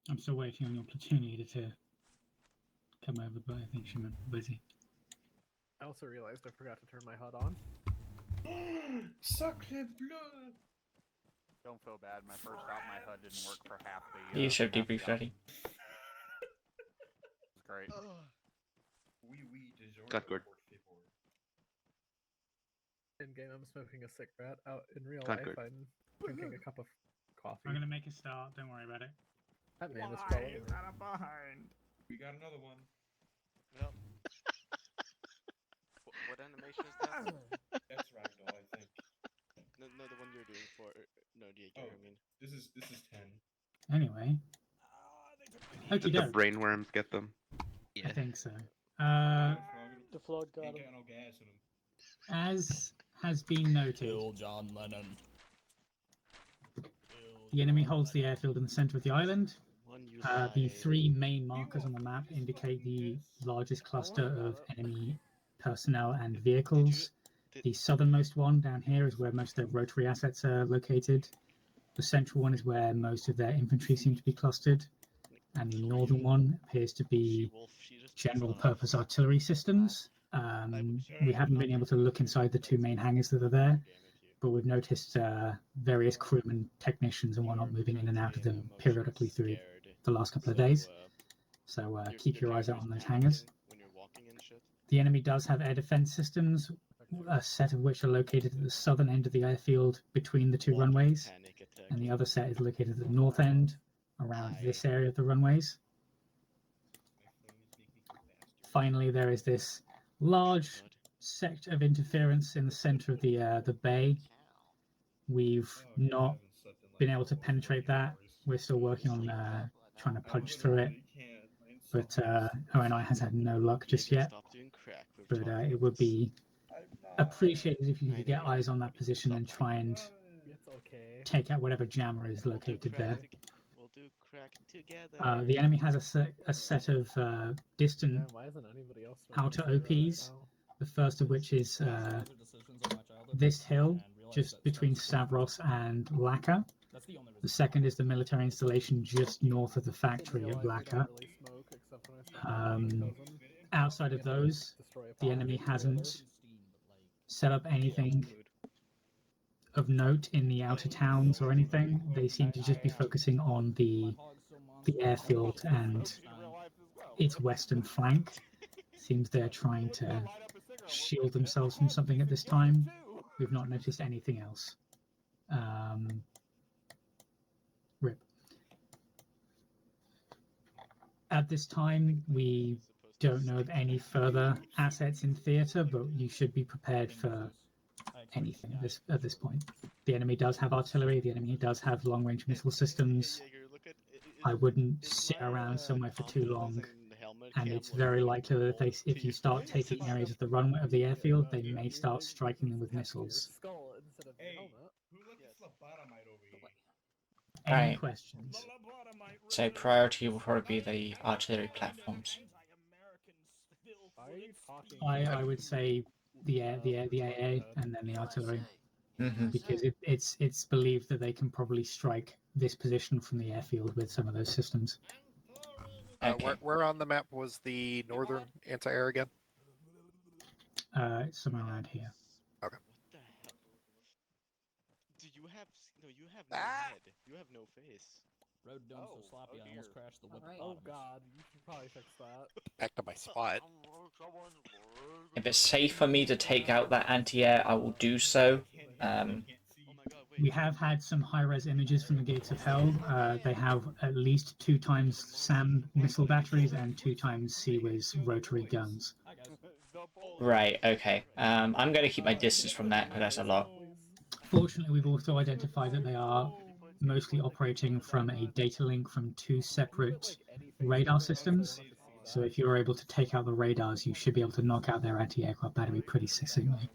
I'm still waiting on your platoon leader to come over, but I think she might be busy. I also realized I forgot to turn my HUD on. Sacre bleu! Don't feel bad. My first op, my HUD didn't work for half the. You should half the debrief op. ready. It was great. Oui, désolé. Got good. In game, I'm smoking a cigarette. Out in real Got life, good. I'm drinking a cup of coffee. I'm gonna make a start. Don't worry about it. That man is Why probably is that a behind? We got another one. Yep. What animation is that? That's ragdoll, I think. No, the one you're doing for. No, Diego, Oh. I mean. This is 10. Anyway. Did Okie the doke. brainworms get them? I think so. The flood got Ain't him. got no gas in them. As has been noted, Kill John Lennon. the enemy holds the airfield in the center of the island. One you The lie. three main markers on the map indicate the largest cluster of enemy personnel and vehicles. The southernmost one down here is where most of their rotary assets are located. The central one is where most of their infantry seem to be clustered. And the northern one appears to be general purpose artillery systems. We haven't been able to look inside the two main hangars that are there, but we've noticed various crewmen, technicians, and whatnot moving in and out of them periodically through the last couple of days. So keep your eyes out on those hangars. When you're walking and shit. The enemy does have air defense systems, a set of which are located at the southern end of the airfield between the two runways, and the other set is located at the north end around this area of the runways. Finally, there is this large sector of interference in the center of the bay. We've not been able to penetrate that. We're still working on trying to punch through it, but ONI has had no luck just yet. But it would be appreciated if you could get eyes on that position and try and take out whatever jammer is located there. We'll do crack together. The enemy has a set of distant Man, why isn't anybody else outer smoking a cigarette OPs. right now? The first of which is this hill, just between Stavros and Laka. The second is the military installation just north of the factory at Laka. Outside of those, the enemy hasn't set up anything of note in the outer towns or anything. They seem to just be focusing on the airfield and its western flank. Seems they're trying to shield themselves from something at this time. We've not noticed anything else. Rip. At this time, we don't know of any further assets in theatre, but you should be prepared for anything at this point. The enemy does have artillery, the enemy does have long-range missile systems. I wouldn't sit around somewhere for too long, and it's very likely that if you start taking areas of the runway of the airfield, they may start striking them with missiles. Hey, who let the phlebotomite over here? Any Right. questions? So priority will probably be the artillery platforms. I would say the AA and then the artillery, because it's believed that they can probably strike this position from the airfield with some of those systems. Okay. Where on the map was the northern anti-air again? It's somewhere around here. Okay. What the hell? Do you have no? You have no head. You have no face. Road dome so sloppy I almost crashed the whip. Oh god, you should probably fix that. Back to my spot. If it's safe for me to take out that anti-air, I will do so. We have had some high-res images from the Gates of Hell. They have at least 2 times SAM missile batteries and 2 times Seawiz rotary guns. Right, okay. I'm going to keep my distance from that, because that's a lot. Fortunately, we've also identified that they are mostly operating from a data link from 2 separate radar systems. So if you're able to take out the radars, you should be able to knock out their anti-aircraft battery pretty succinctly.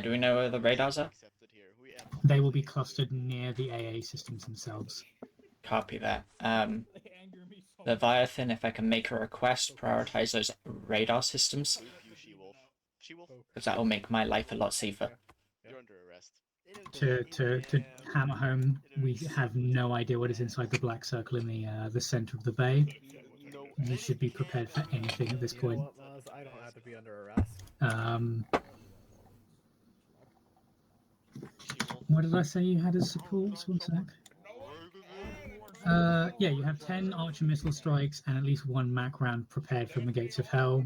Do we know where the radars are? They will be clustered near the AA systems themselves. Copy that. Leviathan, if I can make a request, prioritize those radar systems, because that will make my life a lot safer. You're under arrest. To hammer home. We have no idea what is inside the black circle in the center of the bay. You should be prepared for anything at this You know point. what, Maz? I don't have to be under arrest. What did I say you had as supports? One sec. Yeah, you have 10 archer missile strikes and at least 1 Mac round prepared from the Gates of Hell.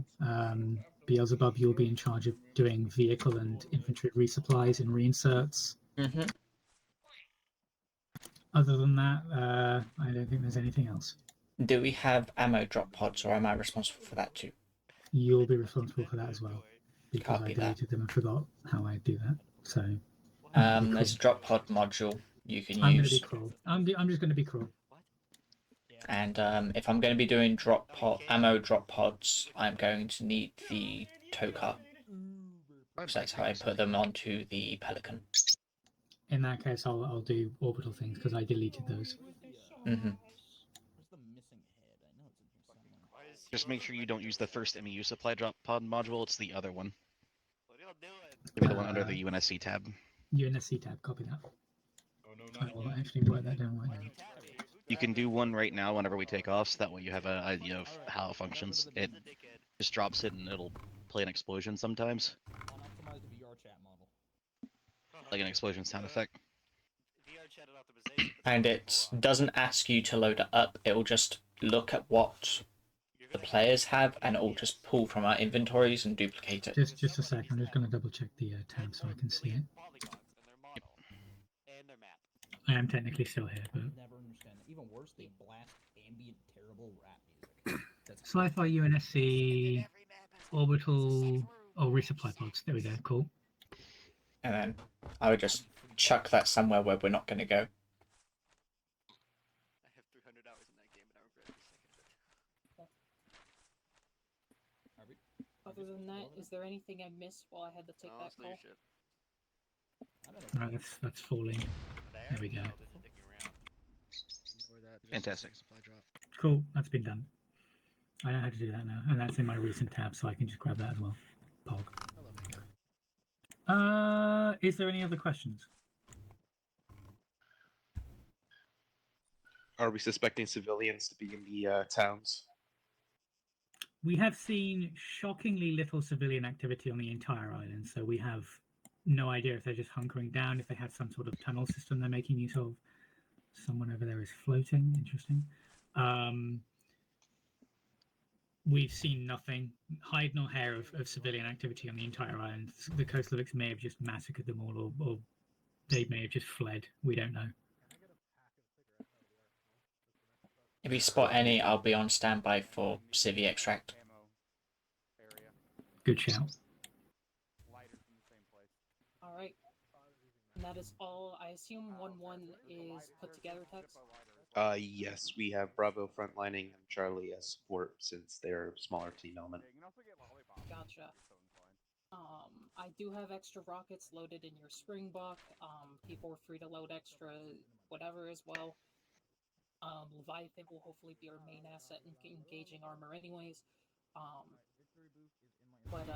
Beelzebub, you'll be in charge of doing vehicle and infantry resupplies and reinserts. Mhm. Other than that, I don't think there's anything else. Do we have ammo drop pods, or am I responsible for that too? You'll be responsible for that as well, because Copy I that. deleted them and forgot how I do that. So, There's a drop pod module you can I'm going to use. be cruel. I'm just going to be cruel. And if I'm going to be doing ammo drop pods, I'm going to need the tow car. So that's how I put them onto the Pelican. In that case, I'll do orbital things because I deleted those. Mm-hmm. Just make sure you don't use the first MEU supply drop pod module. It's the other one. Maybe the one under the UNSC tab. UNSC tab, copy that. I will actually write that down right now. You can do one right now whenever we take off, so that way you have an idea of how it functions. It just drops it and it'll play an explosion sometimes. Like an explosion sound effect. And it doesn't ask you to load it up, it'll just look at what the players have and it'll just pull from our inventories and duplicate it. Just a sec, I'm just going to double check the tab so I can see it. I am technically still here, but Even worse, they blast ambient, terrible rap music. Sapphire, UNSC, orbital, resupply pods. There we go. Cool. And then I would just chuck that somewhere where we're not going to go. Other than that, is there anything I missed while I had to take that call? Right, that's falling. There we go. Fantastic. Cool, that's been done. I know how to do that now, and that's in my recent tab, so I can just grab that as well. Pog. Is there any other questions? Are we suspecting civilians to be in the towns? We have seen shockingly little civilian activity on the entire island, so we have no idea if they're just hunkering down, if they have some sort of tunnel system they're making use of. Someone over there is floating. Interesting. We've seen nothing, hide nor hair of civilian activity on the entire island. The Koslevicks may have just massacred them all, or they may have just fled. We don't know. If we spot any, I'll be on standby for civvy extract. Good shout. Alright. And that is all. I assume 1-1 is put together, Tex? Yes, we have Bravo frontlining and Charlie as support since they're a smaller team element. Gotcha. I do have extra rockets loaded in your springbuck. People are free to load extra whatever as well. Leviathan will hopefully be our main asset in engaging armor anyways. But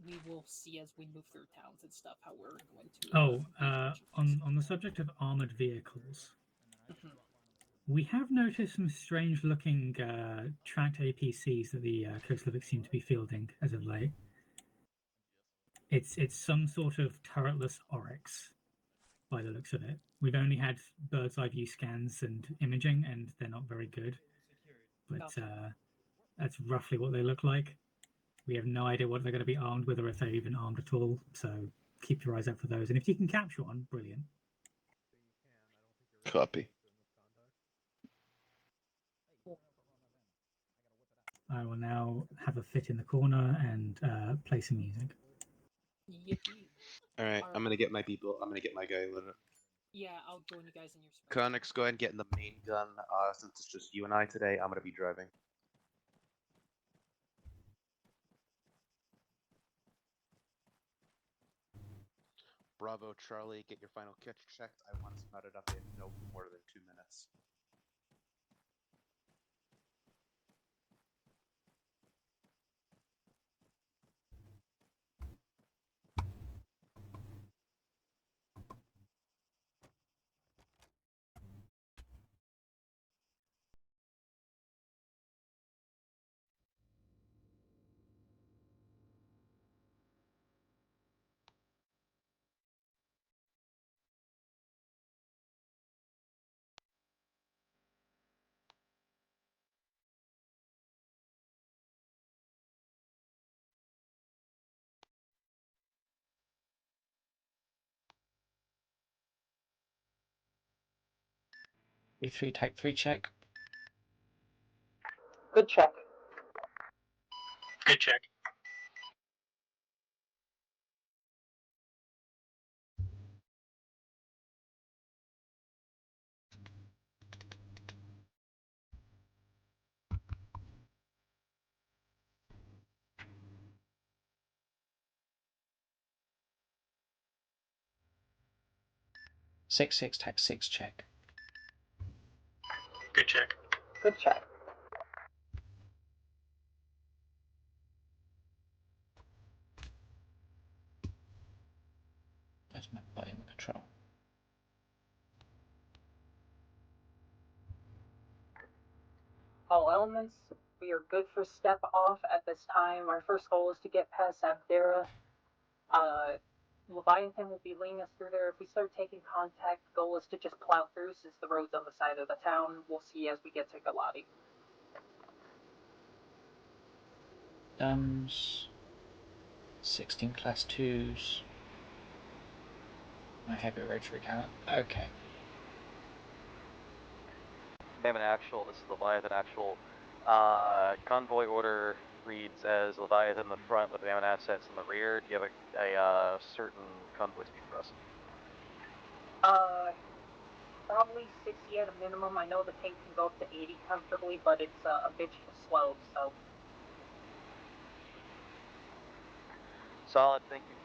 we will see as we move through towns and stuff how we're going to... On the subject of armored vehicles, we have noticed some strange-looking tracked APCs that the Koslevicks seem to be fielding as of late. It's some sort of turretless Oryx, by the looks of it. We've only had bird's eye view scans and imaging, and they're not very good. But that's roughly what they look like. We have no idea what they're going to be armed with, or if they're even armed at all. So keep your eyes out for those. And if you can capture one, brilliant. Copy. I will now have a fit in the corner and play some music. Yippee. All right, I'm gonna get my people. I'm gonna get my guy lit up. Yeah, I'll join you guys in your spring. Connix, go ahead and get in the main gun. Since it's just you and I today, I'm gonna be driving. Bravo, Charlie, get your final catch checked. I want to start it up in no more than 2 minutes. E3 type 3 check. Good check. Good check. Six type 6 check. Good check. Good check. That's my volume control. All elements, we are good for step off at this time. Our first goal is to get past Abdera. Leviathan will be leading us through there. If we start taking contact, the goal is to just plow through since the road's on the side of the town. We'll see as we get to Galati. Dumbs. 16 class 2s. My heavy rotary cannon. Okay. Mammoth actual, this is Leviathan actual. Convoy order reads as Leviathan in the front with Mammoth assets in the rear. Do you have a certain convoy speed for us? Probably 60 at a minimum. I know the tank can go up to 80 comfortably, but it's a bit slow, so. Solid, thank you.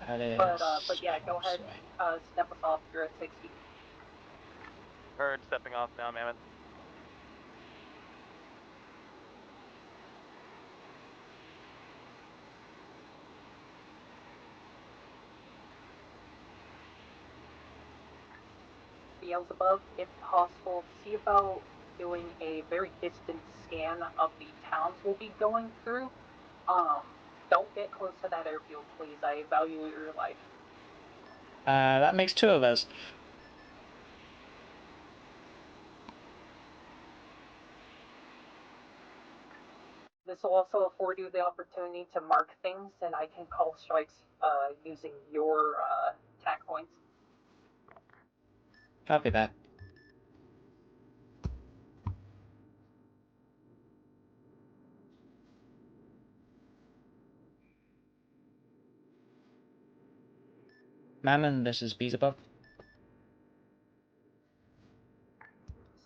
That is. But yeah, go ahead. Step us off. You're at 60. Heard, stepping off now, Mammoth. Beelzebub, if possible, see about doing a very distant scan of the towns we'll be going through. Don't get close to that airfield, please. I value your life. That makes 2 of us. This will also afford you the opportunity to mark things, and I can call strikes using your attack points. Copy that. Mammon, this is Beelzebub.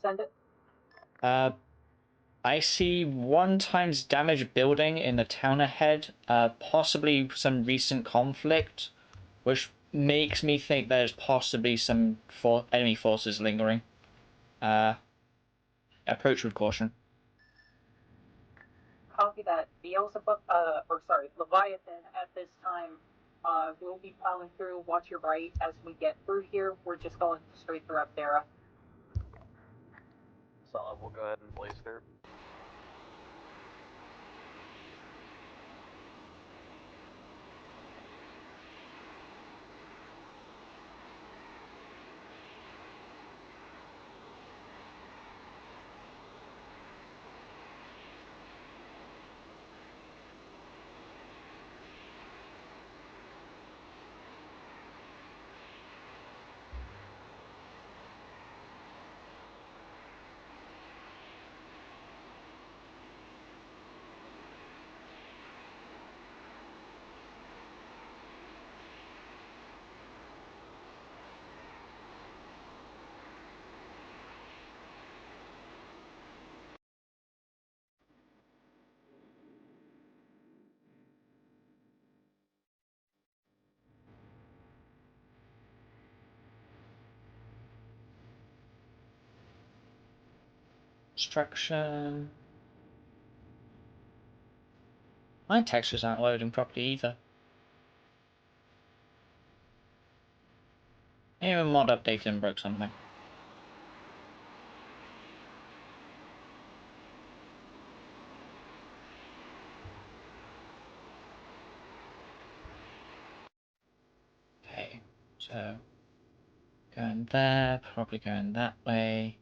Send it. I see 1 times damage building in the town ahead, possibly some recent conflict, which makes me think there's possibly some enemy forces lingering. Approach with caution. Copy that. Beelzebub, Leviathan at this time, we'll be plowing through. Watch your right as we get through here. We're just going straight through Abdera. Solid, we'll go ahead and blaze through. Extraction. My textures aren't loading properly either. Maybe a mod updated and broke something. Okay, so going there, probably going that way.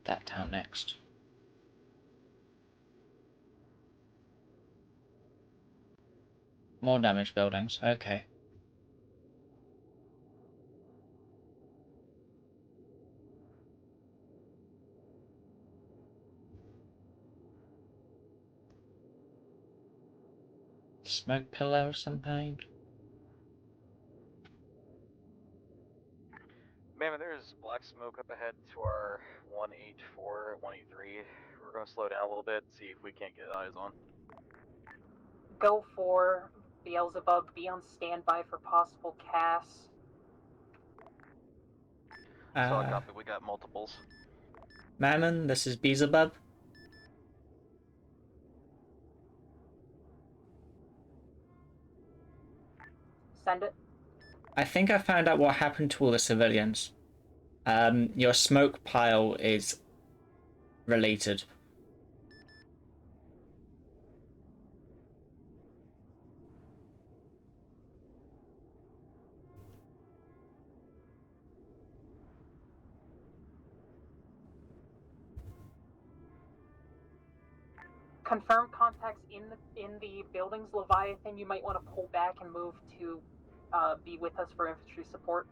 That town next. More damaged buildings, okay. smoke pillar of some kind. Man, there's black smoke up ahead to our 184, 183. We're gonna slow down a little bit, see if we can't get eyes on. Go for Beelzebub. Be on standby for possible casts. Solid copy. We got multiples. Mammon, this is Beelzebub. Send it. I think I found out what happened to all the civilians. Your smoke pile is related. Confirm contacts in the buildings, Leviathan. You might want to pull back and move to be with us for infantry support.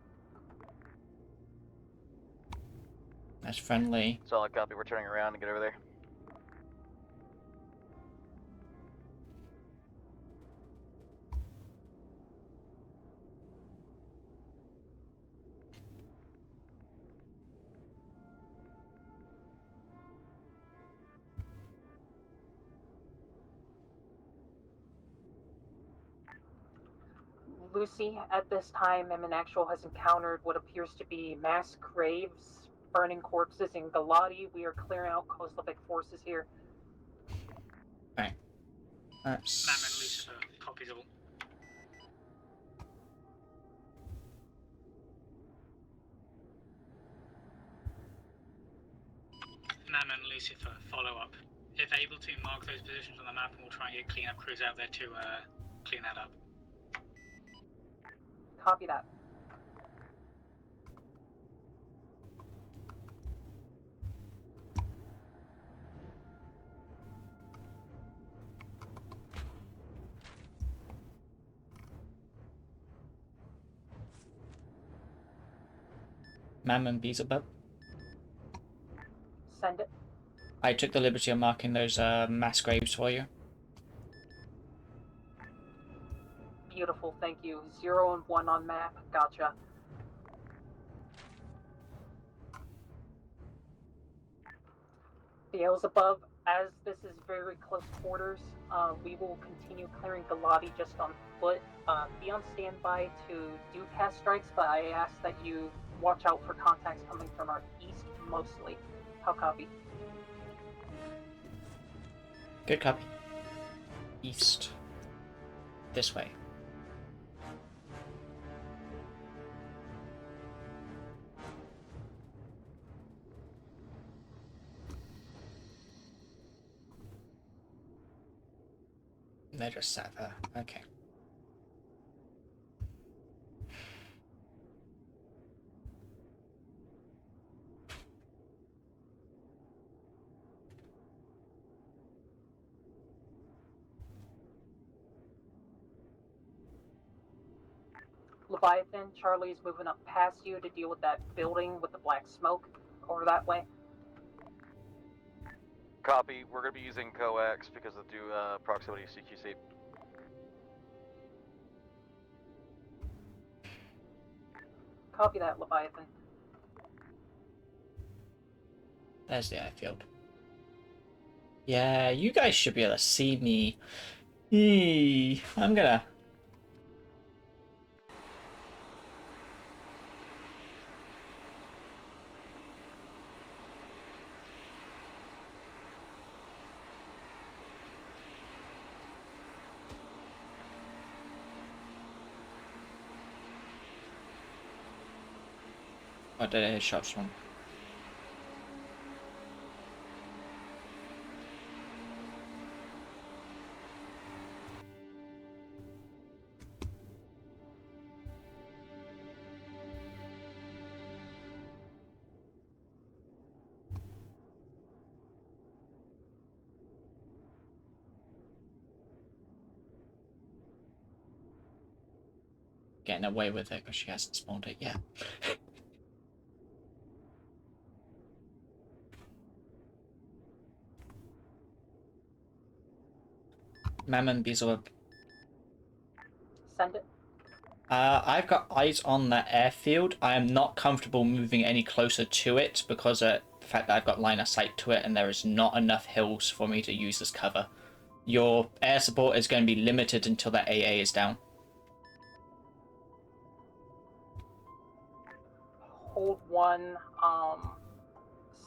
That's friendly. Solid copy. We're turning around and get over there. Lucy, at this time, Actual has encountered what appears to be mass graves, burning corpses in Galati. We are clearing out Kozlovic forces here. Right. That's... Mammon Lucifer, copies all. Mammon Lucifer, follow up. If able to, mark those positions on the map and we'll try and get cleanup crews out there to clean that up. Copy that. Mammon Beelzebub. Send it. I took the liberty of marking those mass graves for you. Beautiful, thank you. 0 and 1 on map. Gotcha. Beelzebub, as this is very close quarters, we will continue clearing Galati just on foot. Be on standby to do cast strikes, but I ask that you watch out for contacts coming from our east mostly. How copy? Good copy. East. This way. They just sat there. Okay. Leviathan, Charlie's moving up past you to deal with that building with the black smoke. Over that way. Copy. We're going to be using coax because of due proximity CQC. Copy that, Leviathan. There's the airfield. Yeah, you guys should be able to see me. I'm gonna... Oh, did I hit shots wrong? Getting away with it because she hasn't spawned it yet. Mammon Beelzebub. send it. I've got eyes on that airfield. I am not comfortable moving any closer to it because of the fact that I've got line of sight to it and there is not enough hills for me to use as cover. Your air support is going to be limited until that AA is down. Hold one.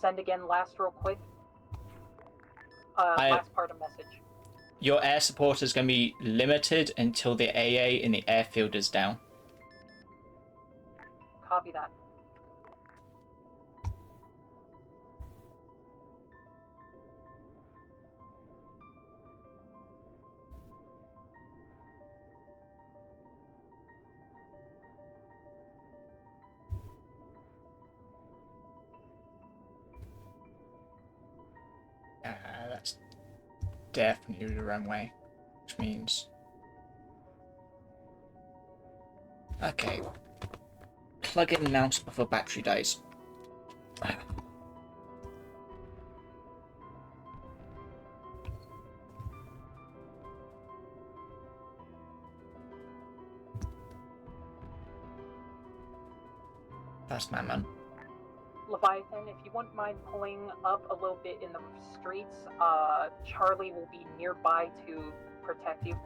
Send again last real quick. Last part of message. Your air support is going to be limited until the AA in the airfield is down. Copy that. That's definitely the runway, which means... Okay. Plug in mouse before battery dies. That's my man. Leviathan, if you wouldn't mind pulling up a little bit in the streets, Charlie will be nearby to protect you.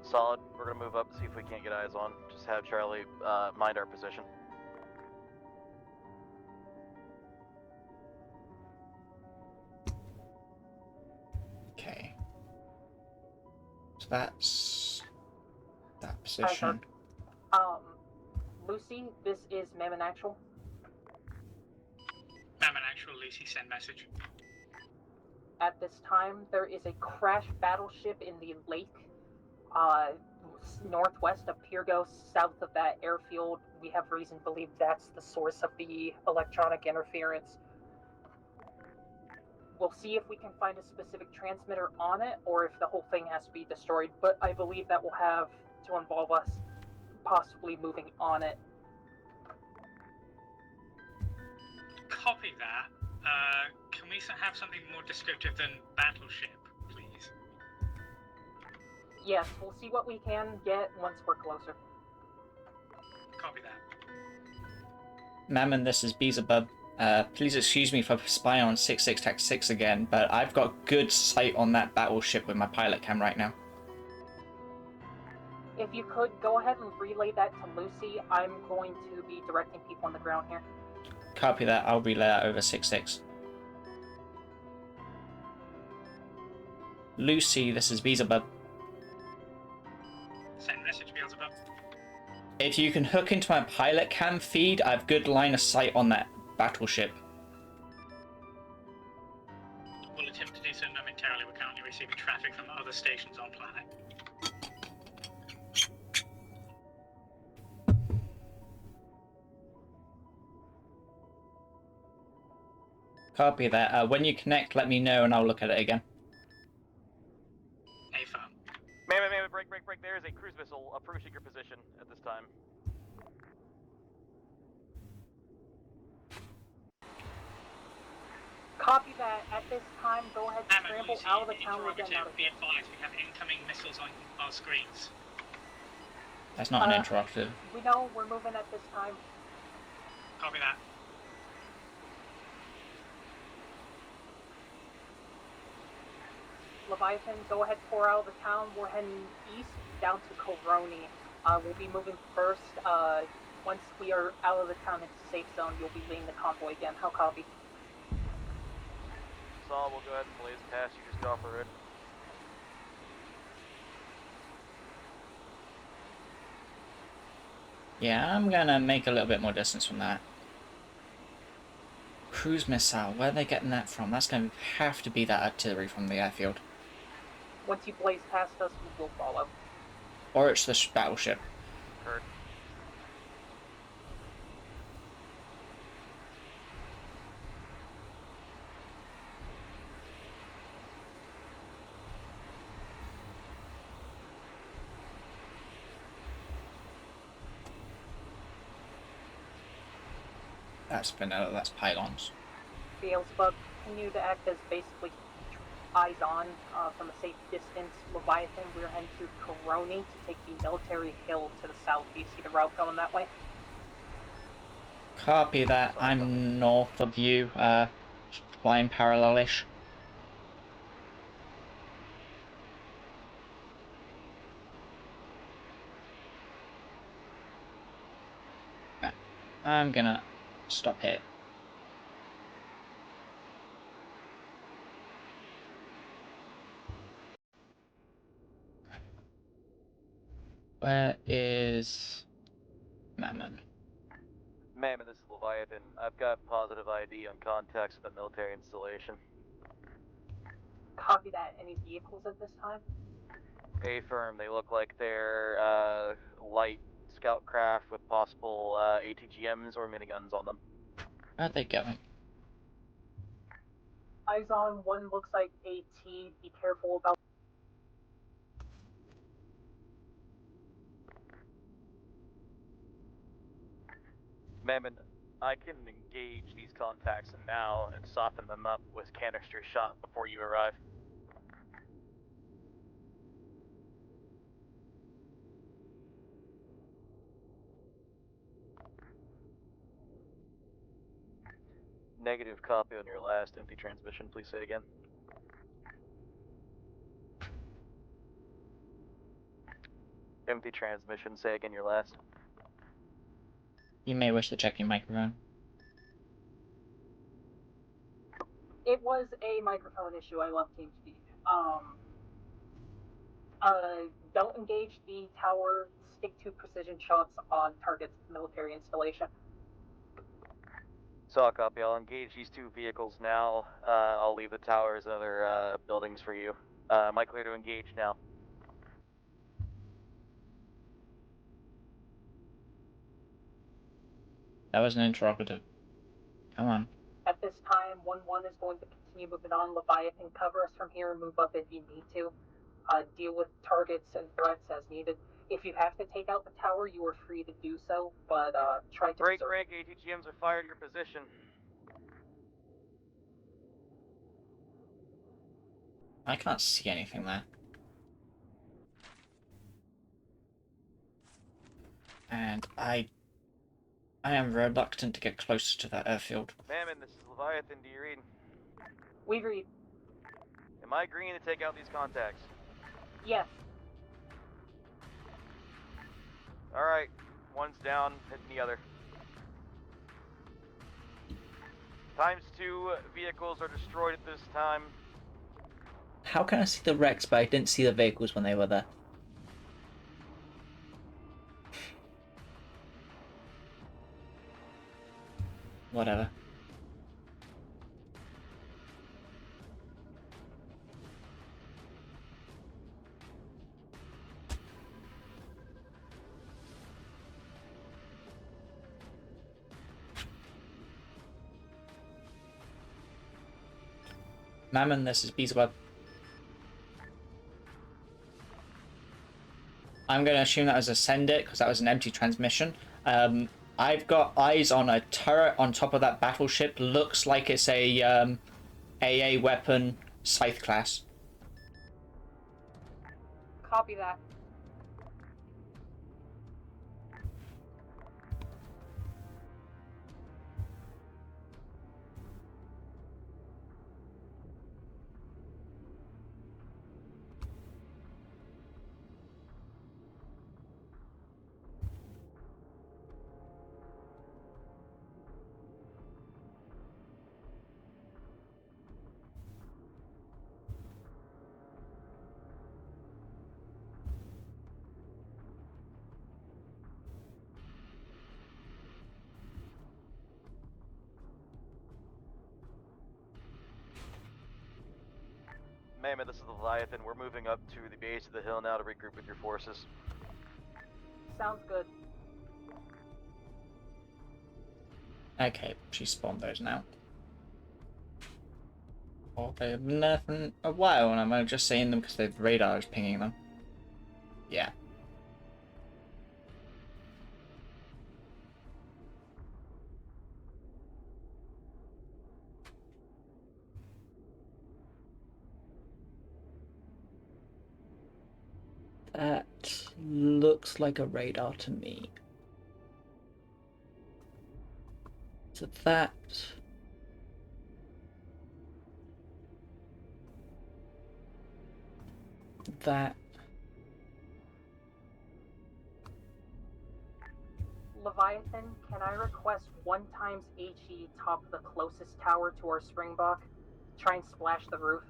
Solid. We're gonna move up and see if we can't get eyes on. Just have Charlie mind our position. Okay. So that's that position. Lucy, this is Mammon Actual. Mammon Actual, Lucy, send message. At this time, there is a crashed battleship in the lake, northwest of Pyrgos, south of that airfield. We have reason to believe that's the source of the electronic interference. We'll see if we can find a specific transmitter on it, or if the whole thing has to be destroyed, but I believe that will have to involve us possibly moving on it. Copy that. Can we have something more descriptive than battleship, please? Yes, we'll see what we can get once we're closer. Copy that. Mammon, this is Beelzebub. Please excuse me for spying on 66-6 again, but I've got good sight on that battleship with my pilot cam right now. If you could, go ahead and relay that to Lucy. I'm going to be directing people on the ground here. Copy that, I'll relay that over 66. Lucy, this is Beelzebub. Send message, Beelzebub. If you can hook into my pilot cam feed, I have good line of sight on that battleship. We'll attempt to do so momentarily. We're currently receiving traffic from other stations on planet. Copy that. When you connect, let me know and I'll look at it again. A-firm. Man, break. There is a cruise missile approaching your position at this time. Copy that. At this time, go ahead and scramble out of the town and get out of Be here. advised, we have incoming missiles on our screens. That's not an interruptive. We know we're moving at this time. Copy that. Leviathan, go ahead, pour out of the town. We're heading east down to Coroni. We'll be moving first. Once we are out of the town into safe zone, you'll be leading the convoy again. How copy? Saul, we'll go ahead and blaze past you, just go off the road. Yeah, I'm gonna make a little bit more distance from that. Cruise missile, where are they getting that from? That's gonna have to be that artillery from the airfield. Once you blaze past us, we will follow. Or it's the battleship. Heard. That's vanilla, that's pylons. Beelzebub, continue to act as basically eyes on from a safe distance. Leviathan, we're heading to Coroni to take the military hill to the south. Do you see the route going that way? Copy that. I'm north of you, flying parallelish. I'm gonna stop here. Where is Mammon? Mammon, this is Leviathan. I've got positive ID on contacts with the military installation. Copy that. Any vehicles at this time? Affirm, they look like they're light scout craft with possible ATGMs or miniguns on them. Where are they going? Eyes on, one looks like AT. Be careful about. Mammon, I can engage these contacts now and soften them up with canister shot before you arrive. Negative copy on your last empty transmission, please say again. Empty transmission, say again your last. You may wish to check your microphone. It was a microphone issue. I left Team Speed. Don't engage the tower. Stick to precision shots on targets military installation. Saw a copy. I'll engage these two vehicles now. I'll leave the towers and other buildings for you. Am I clear to engage now? That was an interrogative. Come on. At this time, 1-1 is going to continue moving on. Leviathan, cover us from here and move up if you need to. Deal with targets and threats as needed. If you have to take out the tower, you are free to do so, but try to Break preserve. rank, ATGMs are fired at your position. I can't see anything there. And I am reluctant to get closer to that airfield. Mammon, this is Leviathan. Do you read? We read. Am I agreeing to take out these contacts? Yes. Alright, one's down, hitting the other. ×2 vehicles are destroyed at this time. How can I see the wrecks, but I didn't see the vehicles when they were there? Whatever. Mammon, this is Beesweb. I'm going to assume that was a send it, because that was an empty transmission. I've got eyes on a turret on top of that battleship. Looks like it's a AA weapon, Scythe class. Copy that. Mammoth, this is Leviathan. We're moving up to the base of the hill now to regroup with your forces. Sounds good. Okay, she spawned those now. Oh, they've been there for a while, and I'm just seeing them because the radar is pinging them. Yeah. That looks like a radar to me. So that... That... Leviathan, can I request 1 times HE top the closest tower to our springbok? Try and splash the roof.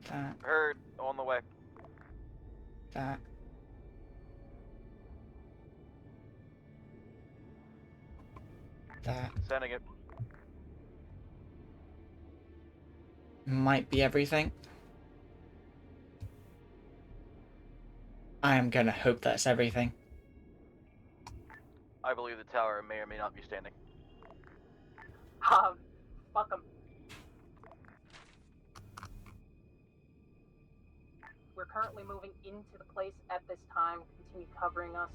That... Heard. On the way. That... That... Sending it. Might be everything. I am gonna hope that's everything. I believe the tower may or may not be standing. Fuck them. We're currently moving into the place at this time. Continue covering us.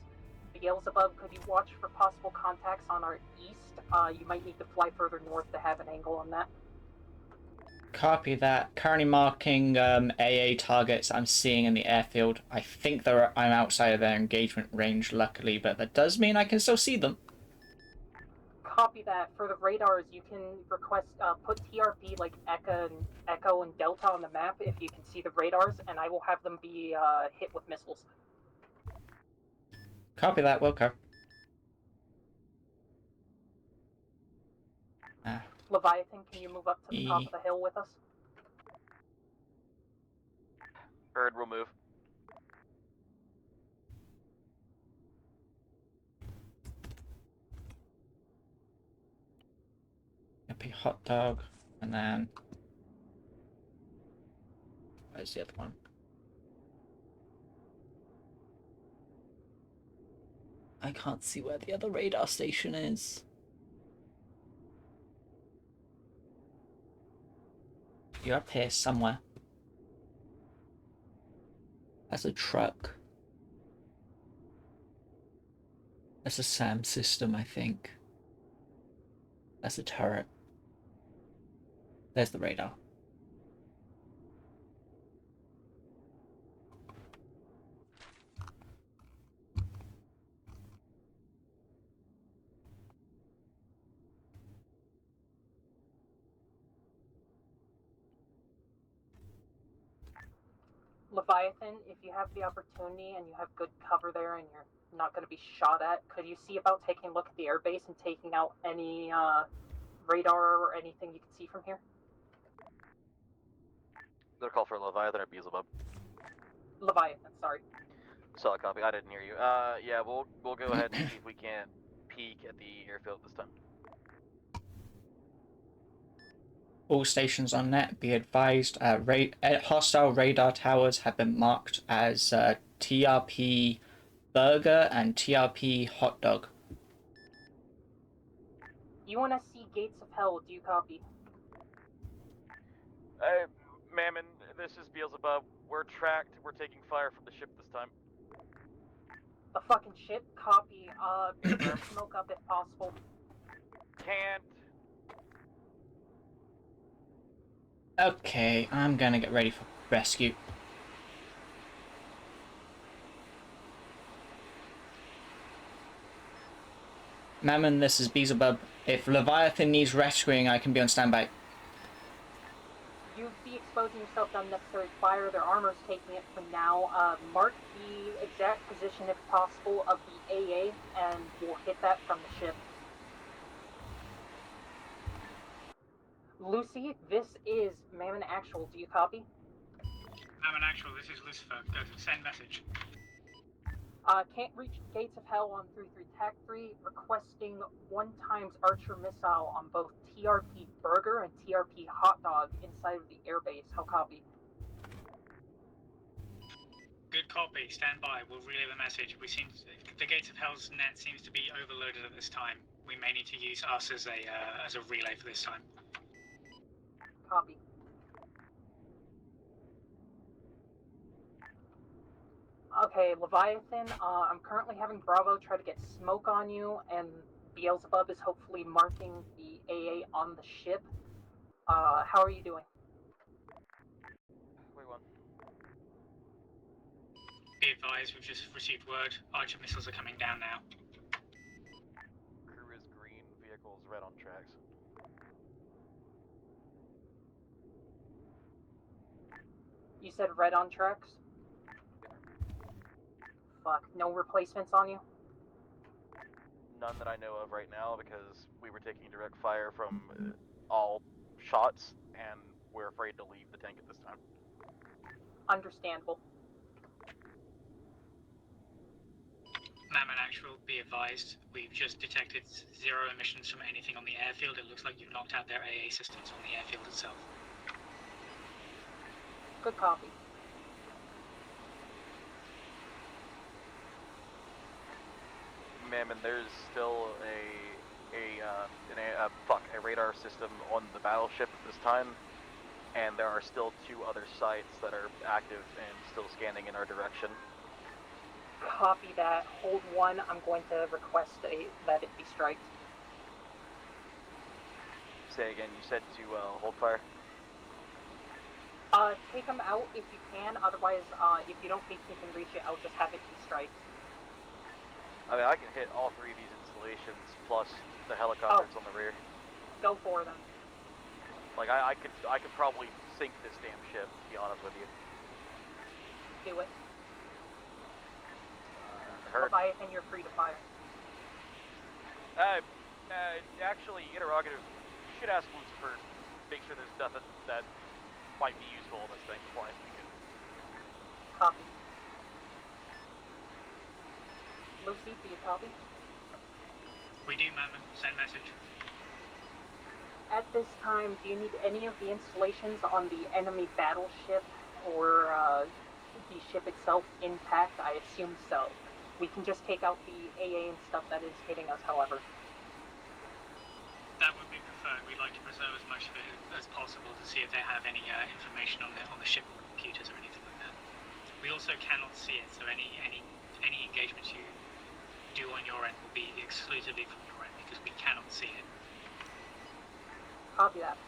Beelzebub, could you watch for possible contacts on our east? You might need to fly further north to have an angle on that. Copy that. Currently marking AA targets I'm seeing in the airfield. I think I'm outside of their engagement range, luckily, but that does mean I can still see them. Copy that. For the radars, you can request put TRP like Echo and Delta on the map if you can see the radars, and I will have them be hit with missiles. Copy that, Wilco. Leviathan, can you move up to the top of the hill with us? Heard, we'll move. Happy hot dog, and then... Where's the other one? I can't see where the other radar station is. You're up here somewhere. That's a truck. That's a SAM system, I think. That's a turret. There's the radar. Leviathan, if you have the opportunity and you have good cover there and you're not going to be shot at, could you see about taking a look at the airbase and taking out any radar or anything you can see from here? Gonna call for Leviathan or Beelzebub. Leviathan, sorry. Solid copy. I didn't hear you. Yeah, we'll go ahead and see if we can't peek at the airfield this time. All stations on net, be advised, hostile radar towers have been marked as TRP Burger and TRP Hot Dog. You want to see Gates of Hell, do you copy? Mammon, this is Beelzebub. We're tracked. We're taking fire from the ship this time. The fucking ship, copy. Smoke up if possible. Can't. Okay, I'm gonna get ready for rescue. Mammon, this is Beelzebub. If Leviathan needs rescuing, I can be on standby. You'd be exposing yourself to unnecessary fire. Their armor's taking it for now. Mark the exact position, if possible, of the AA, and we'll hit that from the ship. Lucy, this is Mammon Actual. Do you copy? Mammon Actual, this is Lucifer. Go to send message. Can't reach Gates of Hell on 33 TAC 3, requesting 1 times Archer missile on both TRP Burger and TRP Hot Dog inside of the airbase. How copy? Good copy. Stand by. We'll relay the message. The Gates of Hell's net seems to be overloaded at this time. We may need to use us as a relay for this time. Copy. Okay, Leviathan, I'm currently having Bravo try to get smoke on you, and Beelzebub is hopefully marking the AA on the ship. How are you doing? Wait one. Be advised, we've just received word. Archer missiles are coming down now. Crew is green, vehicles red on tracks. You said red on tracks? Fuck, no replacements on you? None that I know of right now because we were taking direct fire from all shots and we're afraid to leave the tank at this time. Understandable. Mammon Actual, be advised, we've just detected 0 emissions from anything on the airfield. It looks like you've knocked out their AA systems on the airfield itself. Good copy. Mammon, there's still a radar system on the battleship at this time, and there are still 2 other sites that are active and still scanning in our direction. Copy that. Hold 1. I'm going to request that it be striked. Say again, you said to hold fire? Take them out if you can. Otherwise, if you don't think you can reach it, I'll just have it be striked. I mean, I can hit all 3 of these installations plus the helicopters on the rear. Go for them. Like I could probably sink this damn ship, to be honest with you. Do it. Heard. Leviathan, you're free to fire. Actually, interrogative. You should ask Lucifer. Make sure there's nothing that might be useful in this thing before I speak it. Copy. Lucy, do you copy? We do, Mammon. Send message. At this time, do you need any of the installations on the enemy battleship or the ship itself intact? I assume so. We can just take out the AA and stuff that is hitting us, however. That would be preferred. We'd like to preserve as much of it as possible to see if they have any information on the ship computers or anything like that. We also cannot see it, so any engagements you do on your end will be exclusively from your end because we cannot see it. Copy that.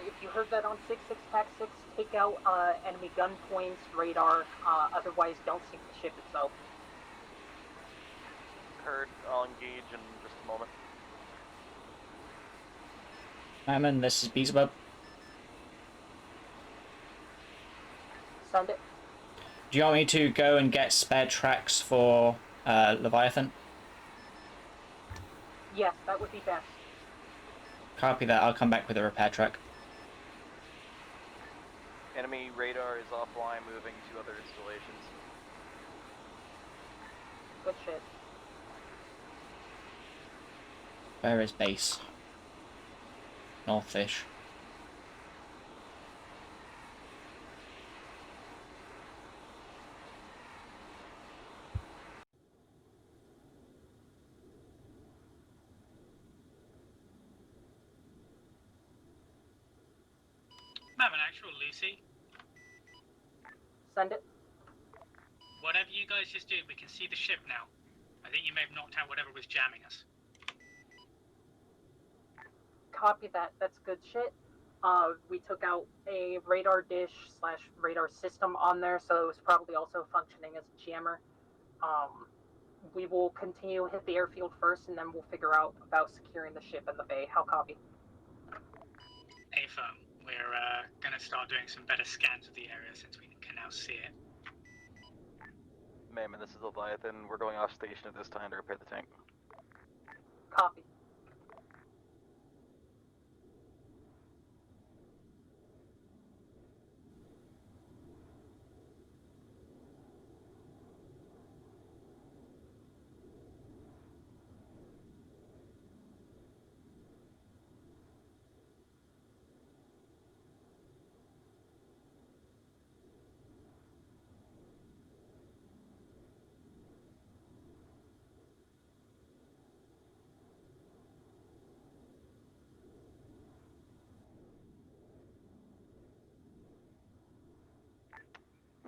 If you heard that on 6-6 TAC 6, take out enemy gun points, radar, otherwise don't sink the ship itself. Heard. I'll engage in just a moment. Mammon, this is Beelzebub. Send it. Do you want me to go and get spare tracks for Leviathan? Yes, that would be best. Copy that. I'll come back with a repair truck. Enemy radar is offline, moving to other installations. Good shit. Where is base? Northish. Mammon Actual, Lucy. Send it. Whatever you guys just did, we can see the ship now. I think you may have knocked out whatever was jamming us. Copy that. That's good shit. We took out a radar dish / radar system on there, so it was probably also functioning as a jammer. We will continue hit the airfield first, and then we'll figure out about securing the ship in the bay. How copy? A-firm. We're going to start doing some better scans of the area since we can now see it. Mammon, this is Leviathan. We're going off station at this time to repair the tank. Copy.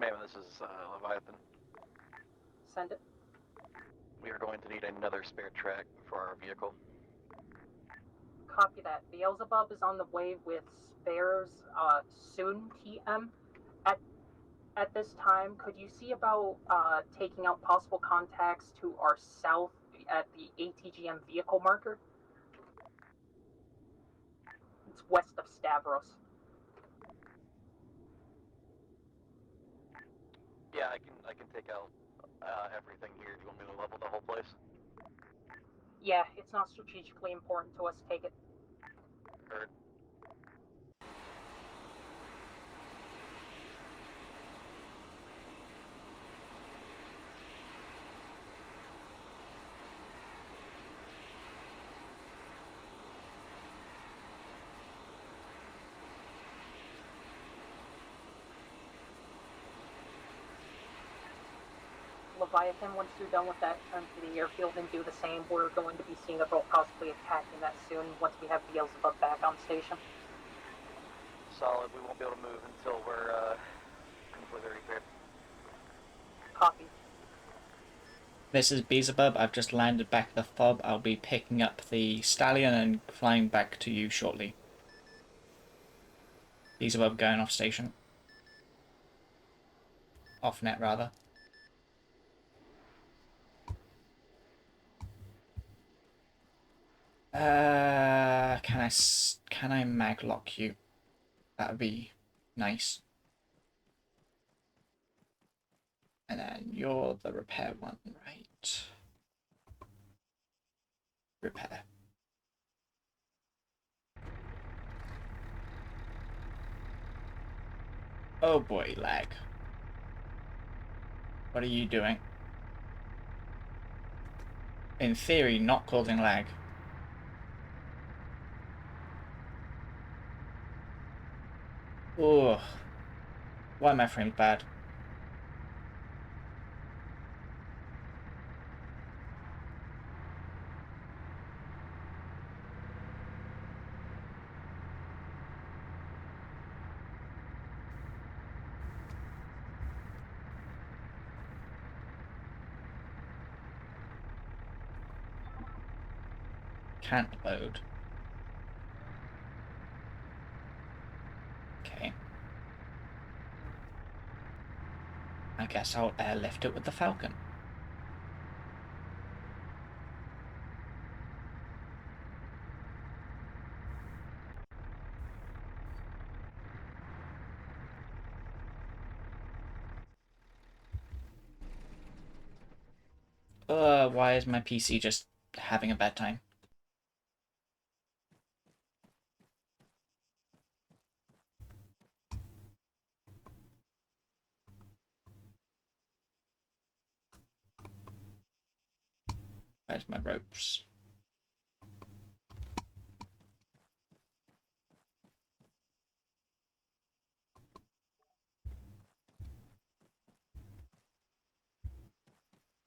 Mammon, this is Leviathan. Send it. We are going to need another spare track for our vehicle. Copy that. Beelzebub is on the way with spares soon, TM. at this time, could you see about taking out possible contacts to our south at the ATGM vehicle marker? It's west of Stavros. Yeah, I can take out everything here. Do you want me to level the whole place? Yeah, it's not strategically important to us. Take it. Heard. Leviathan, once you're done with that, turn to the airfield and do the same. We're going to be seeing about possibly attacking that soon once we have Beelzebub back on station. Solid. We won't be able to move until we're completely repaired. Copy. This is Beelzebub. I've just landed back at the fob. I'll be picking up the Stallion and flying back to you shortly. Beelzebub going off station. Off net, rather. Can I maglock you? That would be nice. And then you're the repair one, right? Repair. Oh boy, lag. What are you doing? In theory, not causing lag. Ugh. Why are my frames bad? Can't load. Okay. I guess I'll airlift it with the Falcon. Why is my PC just having a bad time? Where's my ropes?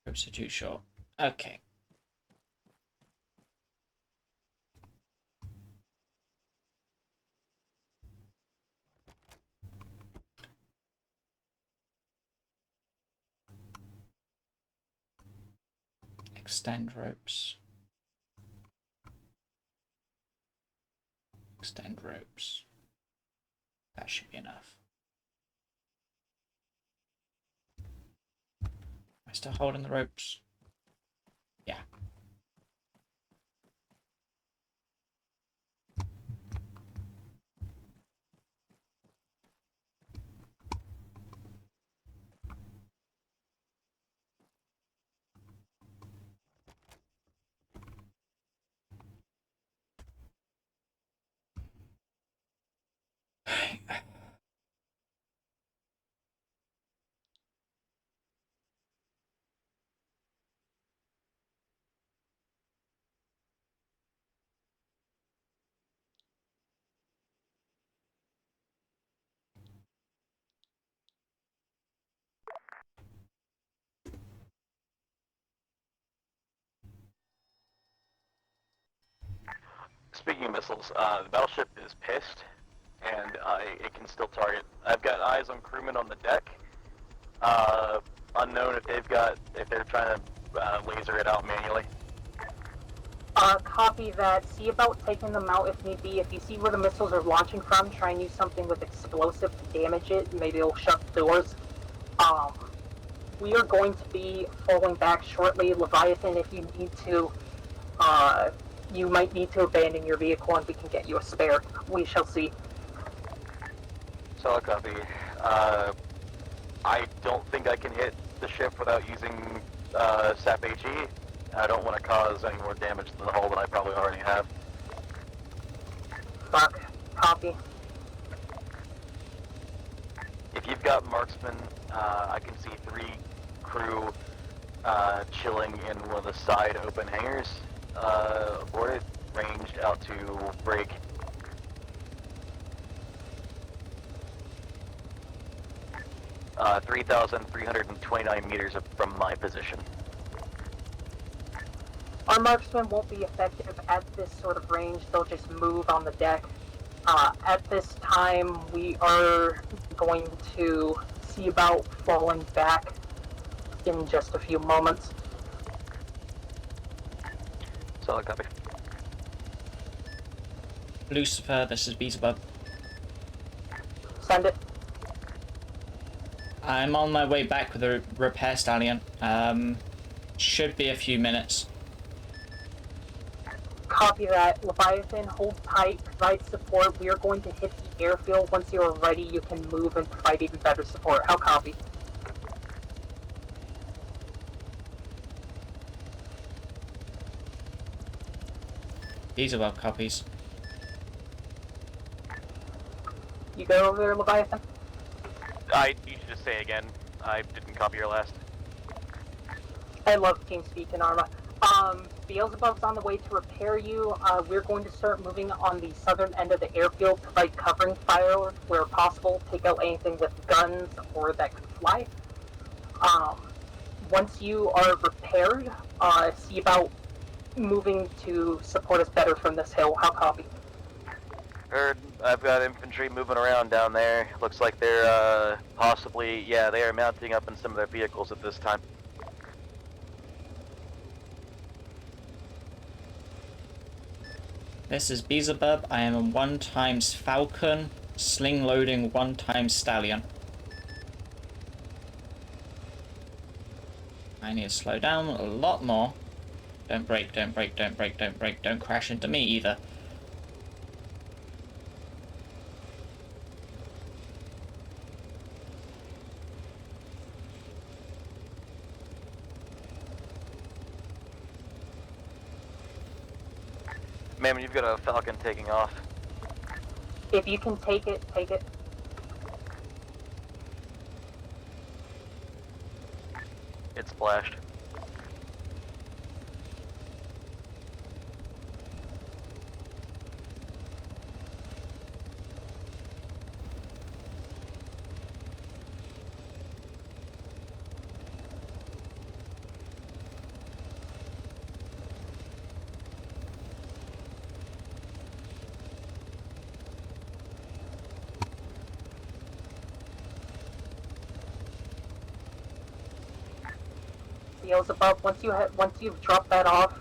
Ropes are too short. Okay. Extend ropes. Extend ropes. That should be enough. Am I still holding the ropes? Yeah. Speaking of missiles, the battleship is pissed, and it can still target. I've got eyes on crewmen on the deck. Unknown if they're trying to laser it out manually. Copy that. See about taking them out if need be. If you see where the missiles are launching from, try and use something with explosive to damage it. Maybe it'll shut the doors. We are going to be falling back shortly. Leviathan, if you need to, you might need to abandon your vehicle and we can get you a spare. We shall see. Solid copy. I don't think I can hit the ship without using SAP HE. I don't want to cause any more damage to the hull than I probably already have. Fuck. Copy. If you've got marksmen, I can see 3 crew chilling in one of the side open hangars aboard it, ranged out to break. Uh, 3,329 meters from my position. Our marksmen won't be effective at this sort of range. They'll just move on the deck. At this time, we are going to see about falling back in just a few moments. Solid copy. Lucifer, this is Beelzebub. Send it. I'm on my way back with a repair stallion. Should be a few minutes. Copy that. Leviathan, hold tight, provide support. We are going to hit the airfield. Once you are ready, you can move and provide even better support. How copy? Beelzebub copies. You go over there, Leviathan? You should just say again. I didn't copy your last. I love TeamSpeak and Arma. Beelzebub's on the way to repair you. We're going to start moving on the southern end of the airfield, provide covering fire where possible, take out anything with guns or that could fly. Once you are repaired, see about moving to support us better from this hill. How copy? Heard. I've got infantry moving around down there. Looks like they're possibly, yeah, they are mounting up in some of their vehicles at this time. This is Beelzebub. I am a 1x Falcon, sling loading 1x Stallion. I need to slow down a lot more. Don't break, don't break, don't break, don't break, don't crash into me either. Ma'am, you've got a Falcon taking off. If you can take it, take it. It's splashed. Beelzebub, once you've dropped that off,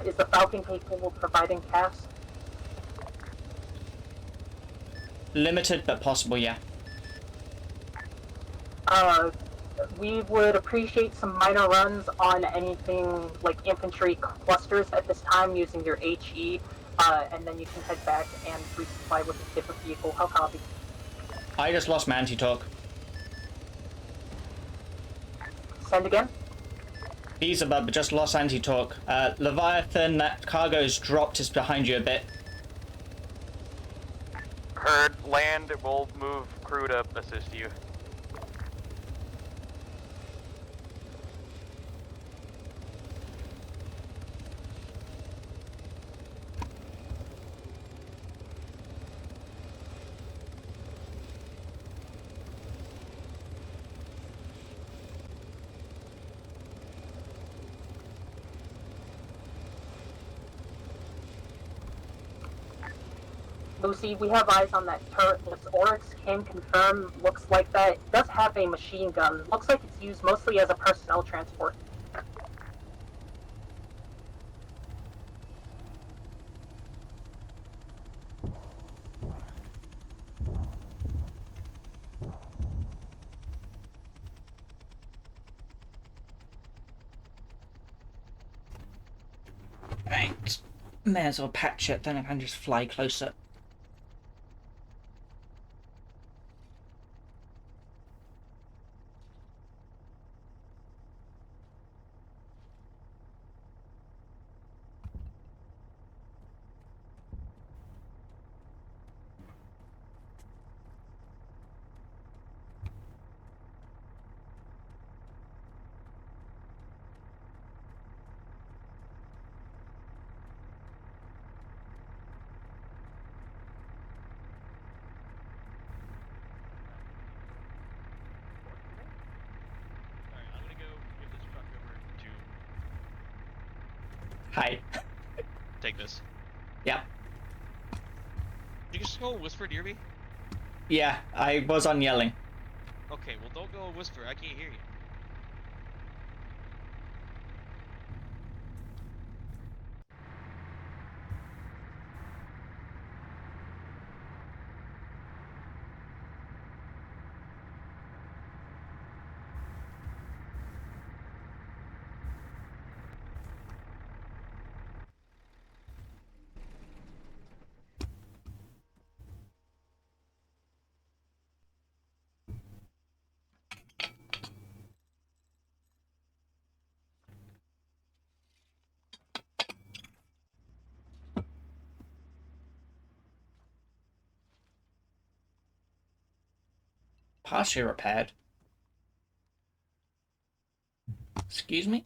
is the Falcon capable of providing CAS? Limited, but possible, yeah. We would appreciate some minor runs on anything like infantry clusters at this time using your HE, and then you can head back and resupply with a different vehicle. How copy? I just lost my anti-talk. Send again? Beelzebub just lost anti-talk. Leviathan, that cargo's dropped, is behind you a bit. Heard. Land. We'll move crew to assist you. Lucy, we have eyes on that turret. This Oryx can confirm. Looks like that. It does have a machine gun. Looks like it's used mostly as a personnel transport. May as well patch it, then I can just fly closer. Alright, I'm gonna go give this truck over to... Hi. Take this. Yep. You can just go whisper near me? Yeah, I was on yelling. Okay, well don't go whisper, I can't hear you. Partially repaired. Excuse me?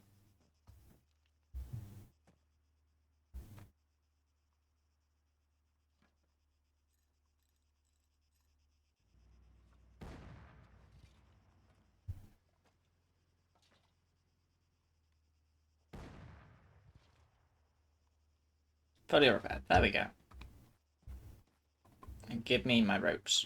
Fully repaired. There we go. And give me my ropes.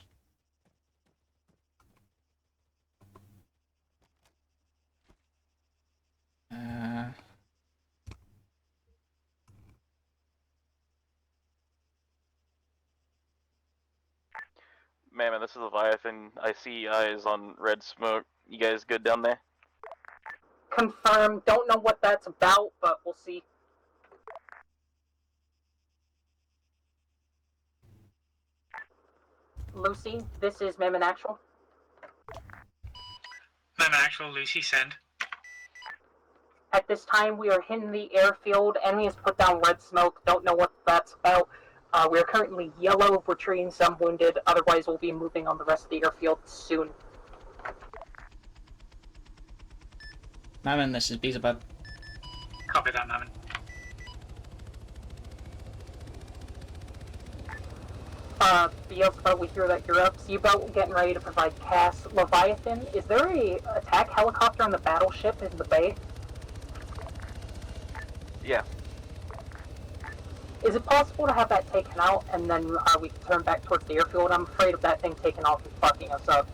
Mammoth, this is Leviathan. I see eyes on red smoke. You guys good down there? Confirm. Don't know what that's about, but we'll see. Lucy, this is Mammon Actual. Mammon Actual, Lucy, send. At this time, we are hitting the airfield. Enemy has put down red smoke. Don't know what that's about. We are currently yellow. We're treating some wounded. Otherwise, we'll be moving on the rest of the airfield soon. Mammon, this is Beelzebub. Copy that, Mammon. Beelzebub, we hear that you're up. Seaboat getting ready to provide CAS. Leviathan, is there a attack helicopter on the battleship in the bay? Yeah. Is it possible to have that taken out and then we can turn back towards the airfield? I'm afraid of that thing taking off and fucking us up.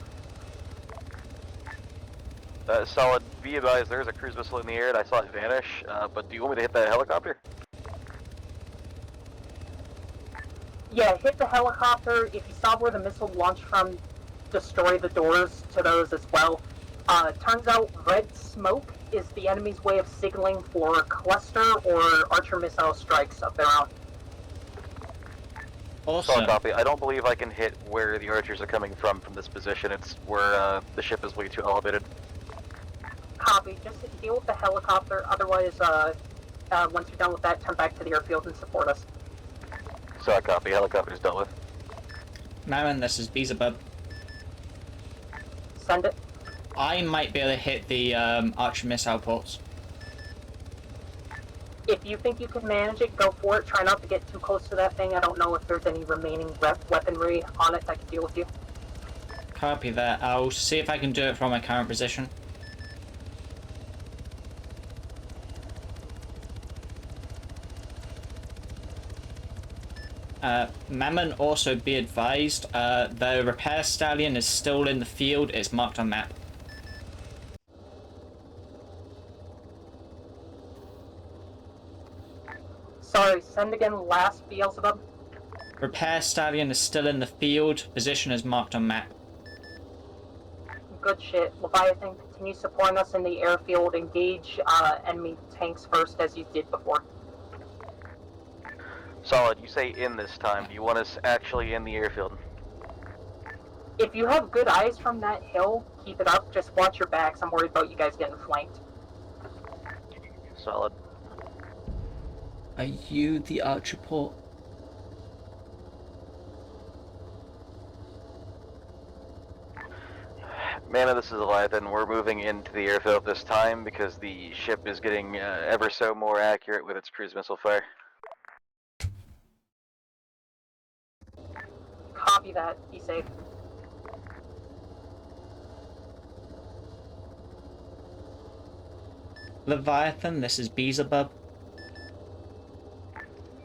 Solid. Be advised, there's a cruise missile in the air and I saw it vanish, but do you want me to hit that helicopter? Yeah, hit the helicopter. If you saw where the missile launched from, destroy the doors to those as well. Turns out red smoke is the enemy's way of signaling for cluster or archer missile strikes of their own. Also, Solid copy. I don't believe I can hit where the archers are coming from this position. It's where the ship is way too elevated. Copy. Just deal with the helicopter. Otherwise, once you're done with that, turn back to the airfield and support us. Solid copy. Helicopter's dealt with. Mammon, this is Beelzebub. Send it. I might be able to hit the archer missile ports. If you think you can manage it, go for it. Try not to get too close to that thing. I don't know if there's any remaining weaponry on it that can deal with you. Copy that. I'll see if I can do it from my current position. Mammon, also be advised, the repair stallion is still in the field. It's marked on map. Sorry, send again last, Beelzebub. Repair stallion is still in the field. Position is marked on map. Good shit. Leviathan, continue supporting us in the airfield. Engage enemy tanks first as you did before. Solid, you say in this time. Do you want us actually in the airfield? If you have good eyes from that hill, keep it up. Just watch your backs. I'm worried about you guys getting flanked. Solid. Are you the Archer port? Mana, this is Leviathan. We're moving into the airfield this time because the ship is getting ever so more accurate with its cruise missile fire. Copy that. Be safe. Leviathan, this is Beelzebub.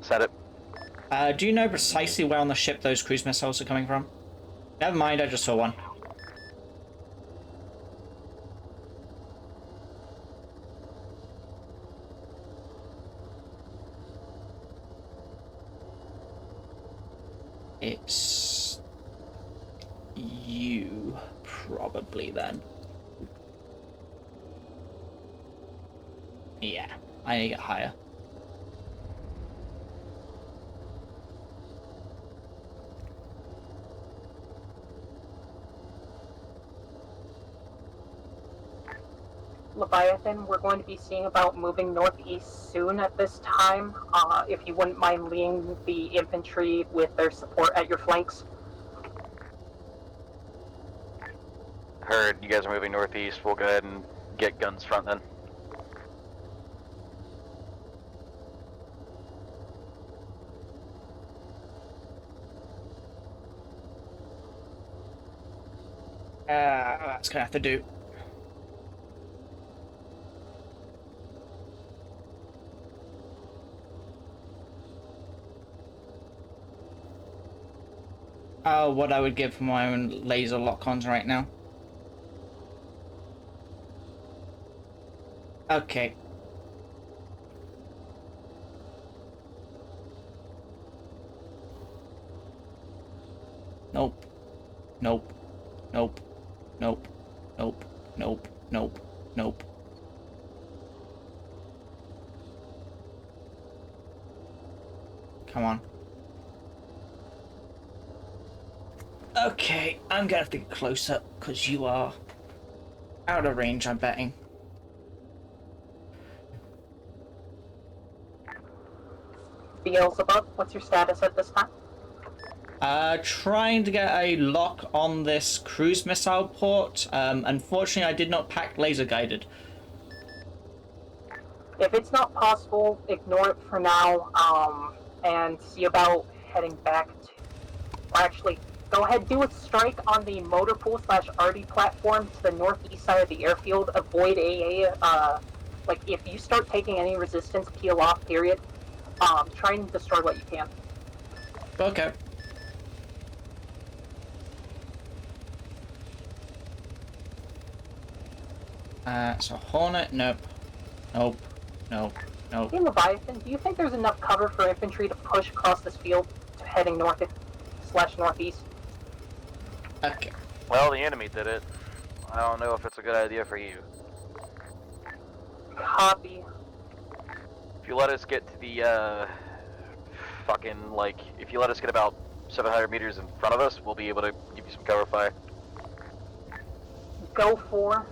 Set it. Do you know precisely where on the ship those cruise missiles are coming from? Never mind, I just saw one. It's you, probably, then. Yeah, I need to get higher. Leviathan, we're going to be seeing about moving northeast soon at this time. If you wouldn't mind leading the infantry with their support at your flanks. Heard. You guys are moving northeast. We'll go ahead and get guns front then. That's gonna have to do. What I would give for my own laser lock-ons right now. Okay. Nope. Nope. Nope. Nope. Nope. Nope. Nope. Nope. Come on. Okay, I'm gonna have to get closer, because you are out of range, I'm betting. Beelzebub, what's your status at this time? Trying to get a lock on this cruise missile port. Unfortunately, I did not pack laser guided. If it's not possible, ignore it for now, and see about heading back to... Actually, go ahead, do a strike on the motor pool / RD platform to the northeast side of the airfield. Avoid AA. Like, if you start taking any resistance, peel off, period. Try and destroy what you can. Okay. So Hornet, nope. Nope. Nope. Nope. Hey, Leviathan, do you think there's enough cover for infantry to push across this field to heading north / northeast? Okay. Well, the enemy did it. I don't know if it's a good idea for you. Copy. If you let us get to the, fucking, like, if you let us get about 700 meters in front of us, we'll be able to give you some cover fire. Go for.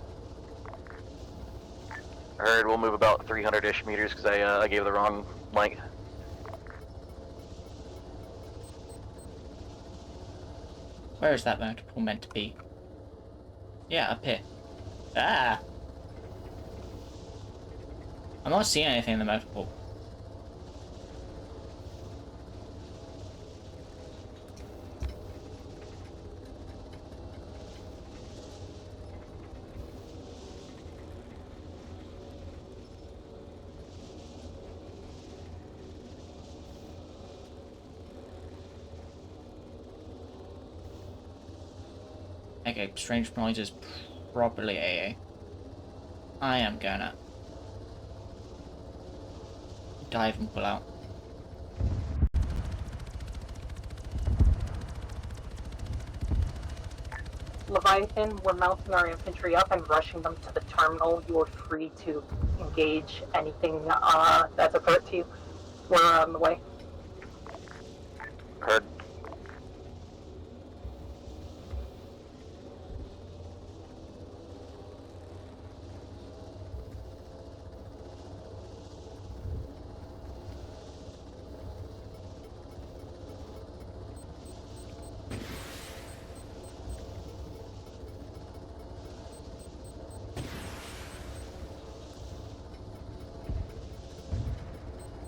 I heard we'll move about 300-ish meters because I gave the wrong length. Where is that motor pool meant to be? Yeah, up here. Ah! I'm not seeing anything in the motor pool. Okay, strange noise is properly AA. I am gonna dive and pull out. Leviathan, we're mounting our infantry up and rushing them to the terminal. You are free to engage anything that's a threat to you. We're on the way. Heard.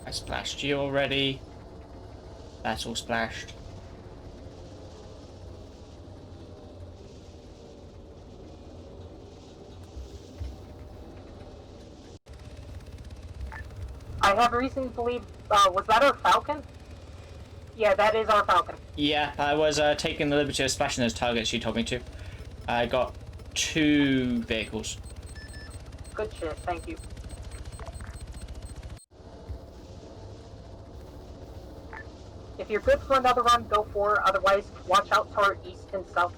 I splashed you already. That's all splashed. I have reason to believe, was that our Falcon? Yeah, that is our Falcon. Yeah, I was taking the liberty of splashing those targets you told me to. I got 2 vehicles. Good shit, thank you. If you're good for another run, go for it. Otherwise, watch out to our east and south.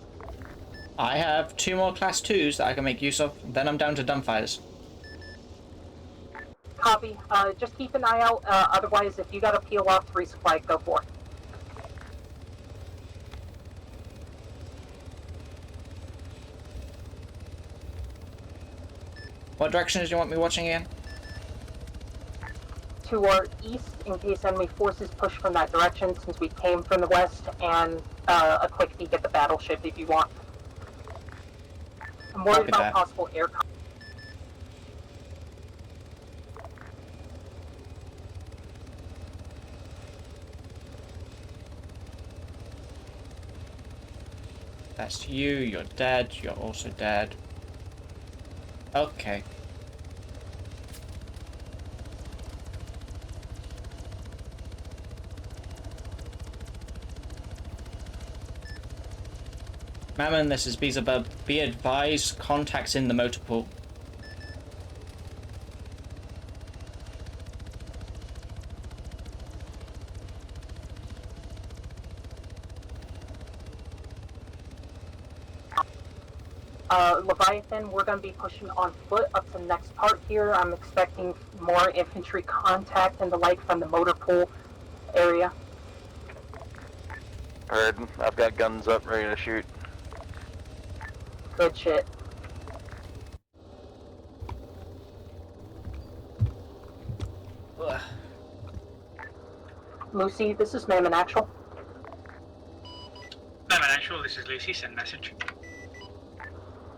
I have 2 more class 2s that I can make use of. Then I'm down to dumbfighters. Copy. Just keep an eye out. Otherwise, if you gotta peel off to resupply, go for it. What directions do you want me watching again? To our east, in case enemy forces push from that direction, since we came from the west, and a quick peek at the battleship if you want. I'm worried Copy about that. possible air. That's you, you're dead, you're also dead. Okay. Mammon, this is Beelzebub. Be advised, contacts in the motor pool. Leviathan, we're going to be pushing on foot up to the next part here. I'm expecting more infantry contact and the like from the motor pool area. Heard. I've got guns up, ready to shoot. Good shit. Ugh. Lucy, this is Mammon Actual. Mammon Actual, this is Lucy, send message.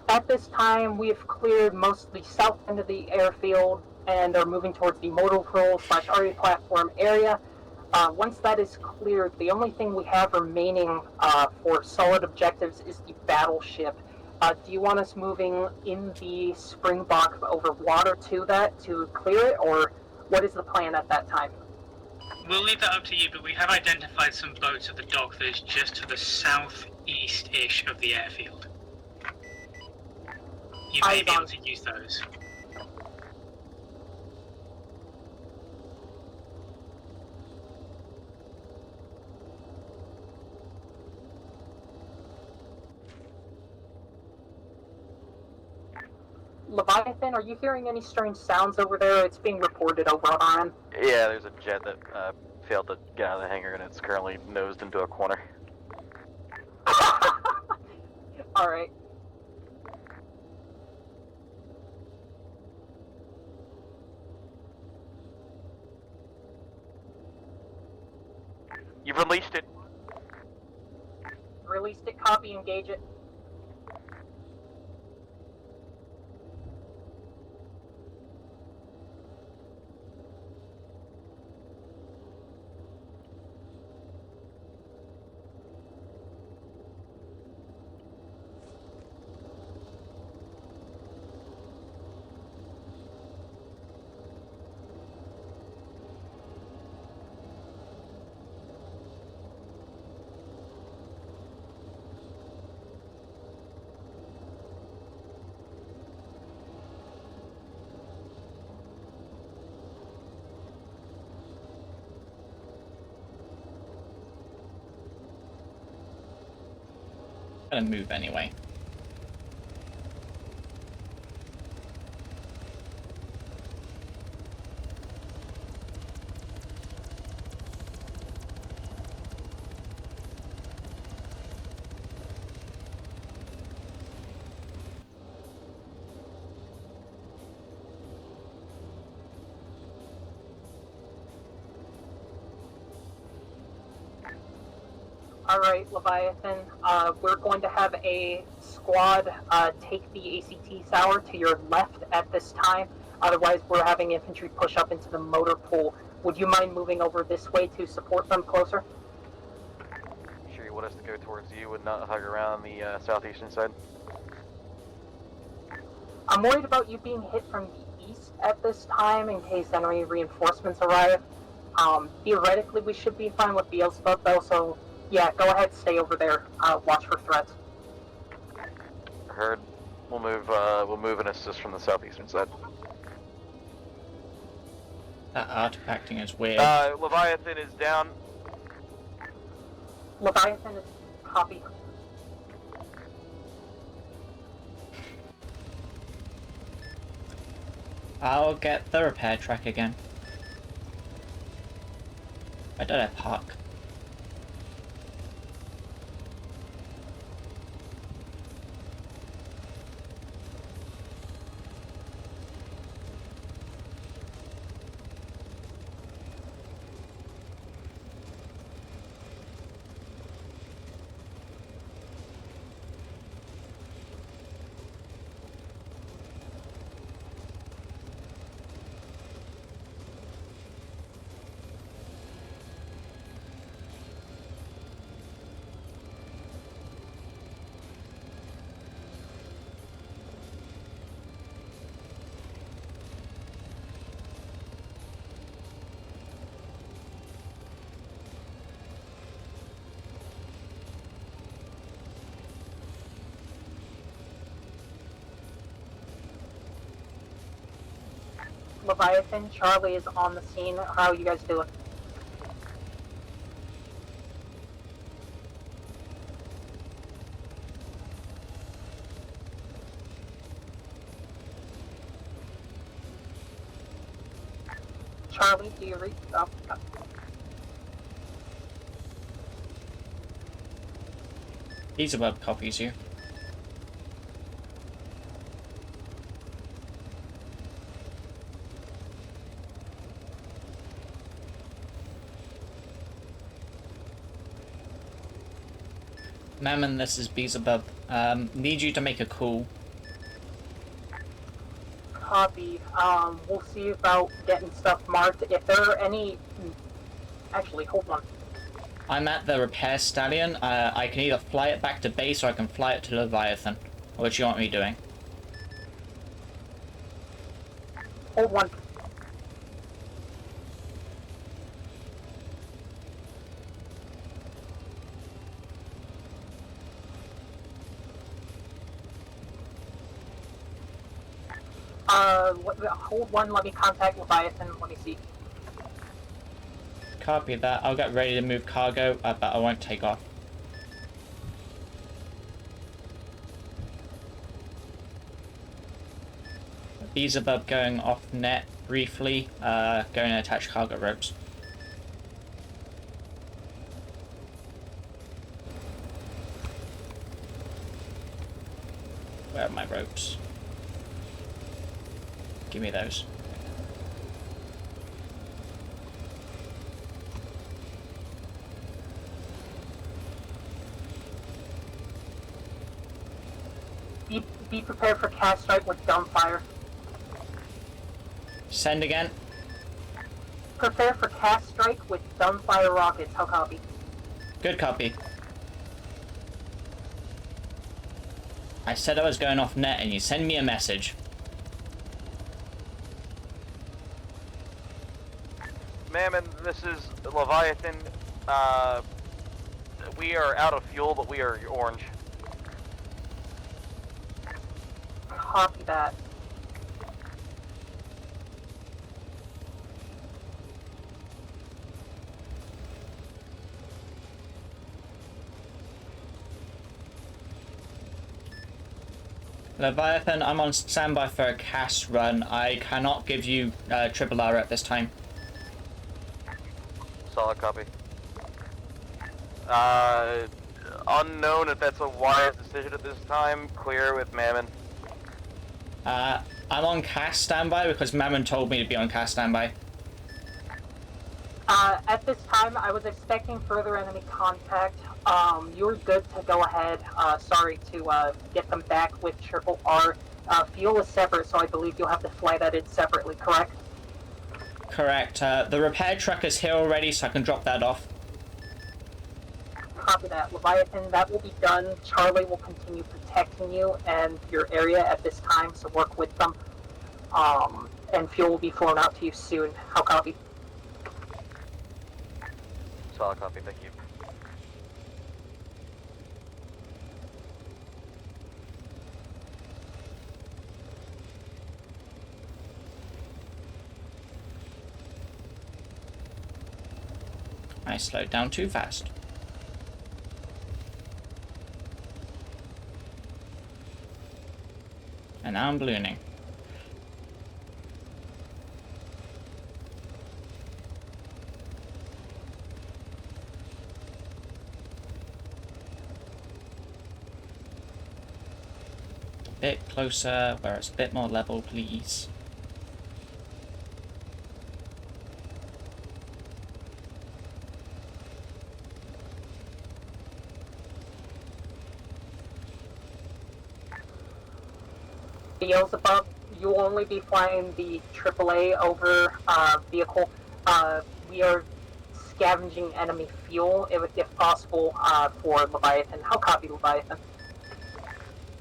At this time, we have cleared most of the south end of the airfield and are moving towards the motor pool / RE platform area. Once that is cleared, the only thing we have remaining for solid objectives is the battleship. Do you want us moving in the Springbok over water to that to clear it, or what is the plan at that time? We'll leave that up to you, but we have identified some boats at the dock that is just to the southeast-ish of the airfield. You may be able to use those. Leviathan, are you hearing any strange sounds over there? It's being reported over on our end. Yeah, there's a jet that failed to get out of the hangar and it's currently nosed into a corner. Alright. You've released it. Released it, copy, engage it. Gonna move anyway. Alright, Leviathan, we're going to have a squad take the ACT tower to your left at this time. Otherwise, we're having infantry push up into the motor pool. Would you mind moving over this way to support them closer? Sure you want us to go towards you and not hug around the southeastern side? I'm worried about you being hit from the east at this time in case any reinforcements arrive. Theoretically, we should be fine with Beelzebub, though, so yeah, go ahead, stay over there. Watch for threats. Heard. We'll move and assist from the southeastern side. That artifacting is weird. Leviathan is down. Leviathan is copy. I'll get the repair track again. Where did I park? Leviathan, Charlie is on the scene. How are you guys doing? Charlie, do you read? Oh. He's above copies you. Mammon, this is Beelzebub. Need you to make a call. Copy. We'll see about getting stuff marked. If there are any... Actually, hold on. I'm at the repair stallion. I can either fly it back to base or I can fly it to Leviathan. What do you want me doing? Hold on. Hold one, let me contact Leviathan, let me see. Copy that. I'll get ready to move cargo, but I won't take off. Beelzebub going off net briefly, going to attach cargo ropes. Where are my ropes? Give me those. Be prepared for cast strike with dumbfire. Send again. Prepare for cast strike with dumbfire rockets. How copy? Good copy. I said I was going off net and you send me a message. Mammon, this is Leviathan. We are out of fuel, but we are orange. Copy that. Leviathan, I'm on standby for a cast run. I cannot give you triple R at this time. Solid copy. Unknown if that's a wise decision at this time. Clear with Mammon. I'm on cast standby because Mammon told me to be on cast standby. At this time, I was expecting further enemy contact. You're good to go ahead. Sorry to get them back with Triple R. Fuel is separate, so I believe you'll have to fly that in separately, correct? Correct. The repair truck is here already, so I can drop that off. Copy that. Leviathan, that will be done. Charlie will continue protecting you and your area at this time, so work with them. And fuel will be flown out to you soon. How copy? Solid copy, thank you. I slowed down too fast. And now I'm ballooning. A bit closer, where it's a bit more level, please. Beelzebub, you'll only be flying the AAA over vehicle. We are scavenging enemy fuel, if possible, for Leviathan. How copy, Leviathan?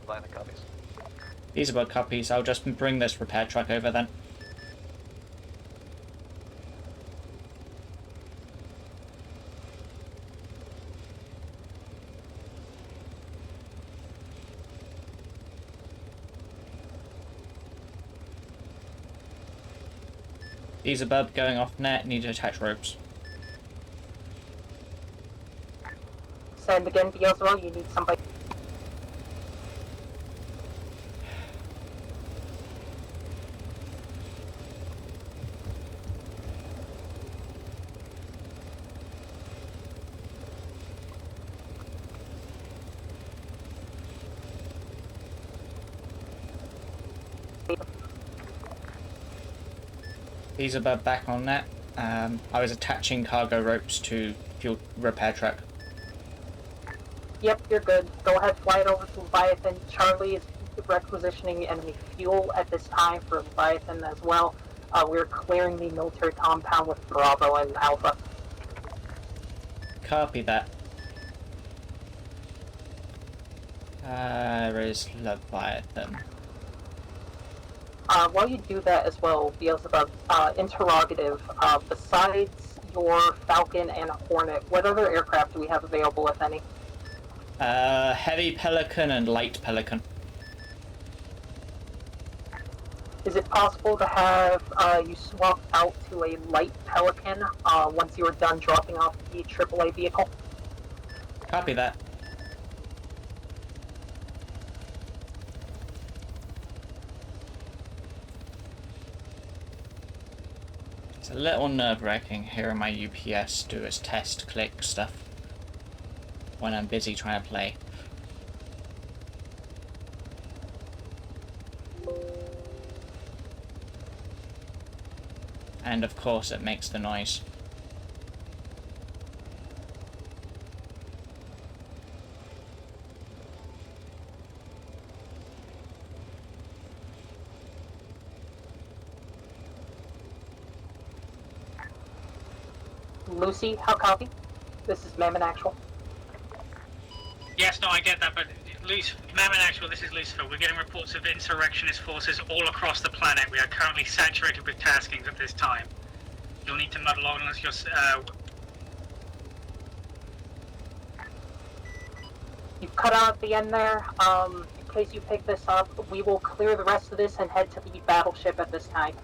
Leviathan copies. These are both copies. I'll just bring this repair truck over then. These are Bub going off net, need to attach ropes. Send again, Beelzebub, you need somebody. These are Bub back on net. I was attaching cargo ropes to fuel repair truck. Yep, you're good. Go ahead, fly it over to Leviathan. Charlie is requisitioning enemy fuel at this time for Leviathan as well. We're clearing the military compound with Bravo and Alpha. Copy that. Where is Leviathan? While you do that as well, Beelzebub, interrogative, besides your Falcon and Hornet, what other aircraft do we have available, if any? Heavy Pelican and Light Pelican. Is it possible to have you swap out to a Light Pelican once you are done dropping off the AAA vehicle? Copy that. It's a little nerve-wracking hearing my UPS do its test click stuff when I'm busy trying to play. And of course it makes the noise. Lucy, how copy? This is Mammon Actual. Yes, no, I get that, but Mammon Actual, this is Lucifer. We're getting reports of insurrectionist forces all across the planet. We are currently saturated with taskings at this time. You'll need to mud along unless you're... You've cut out at the end there. In case you pick this up, we will clear the rest of this and head to the battleship at this time.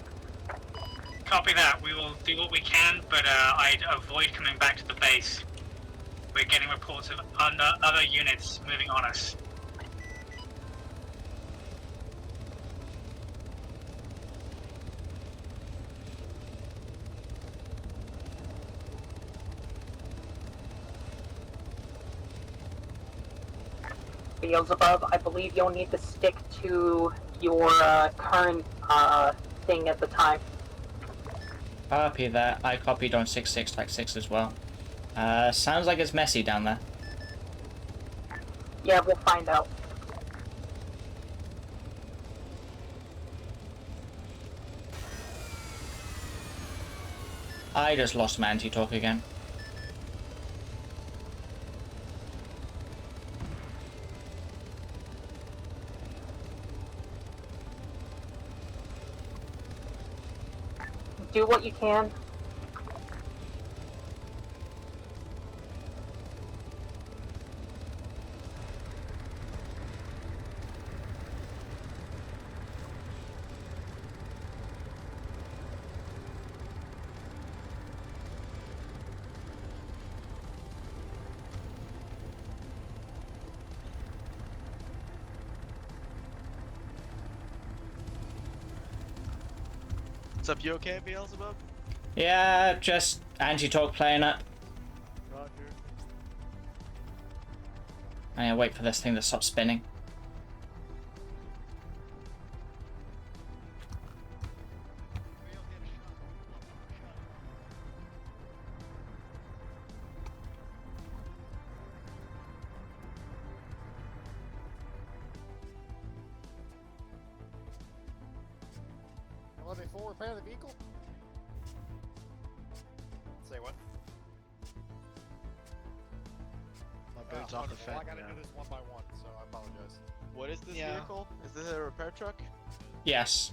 Copy that. We will do what we can, but I'd avoid coming back to the base. We're getting reports of other units moving on us. Beelzebub, I believe you'll need to stick to your current thing at the time. Copy that. I copied on 66-6 as well. Sounds like it's messy down there. Yeah, we'll find out. I just lost my anti-talk again. Do what you can. What's up, you okay, Beelzebub? Yeah, just anti-talk playing it. Roger. I need to wait for this thing to stop spinning. Let me full repair the vehicle? Say what? My bird's off the Well, I fence gotta now. do this one by one, so I apologize. What is this Yeah. vehicle? Is this a repair truck? Yes.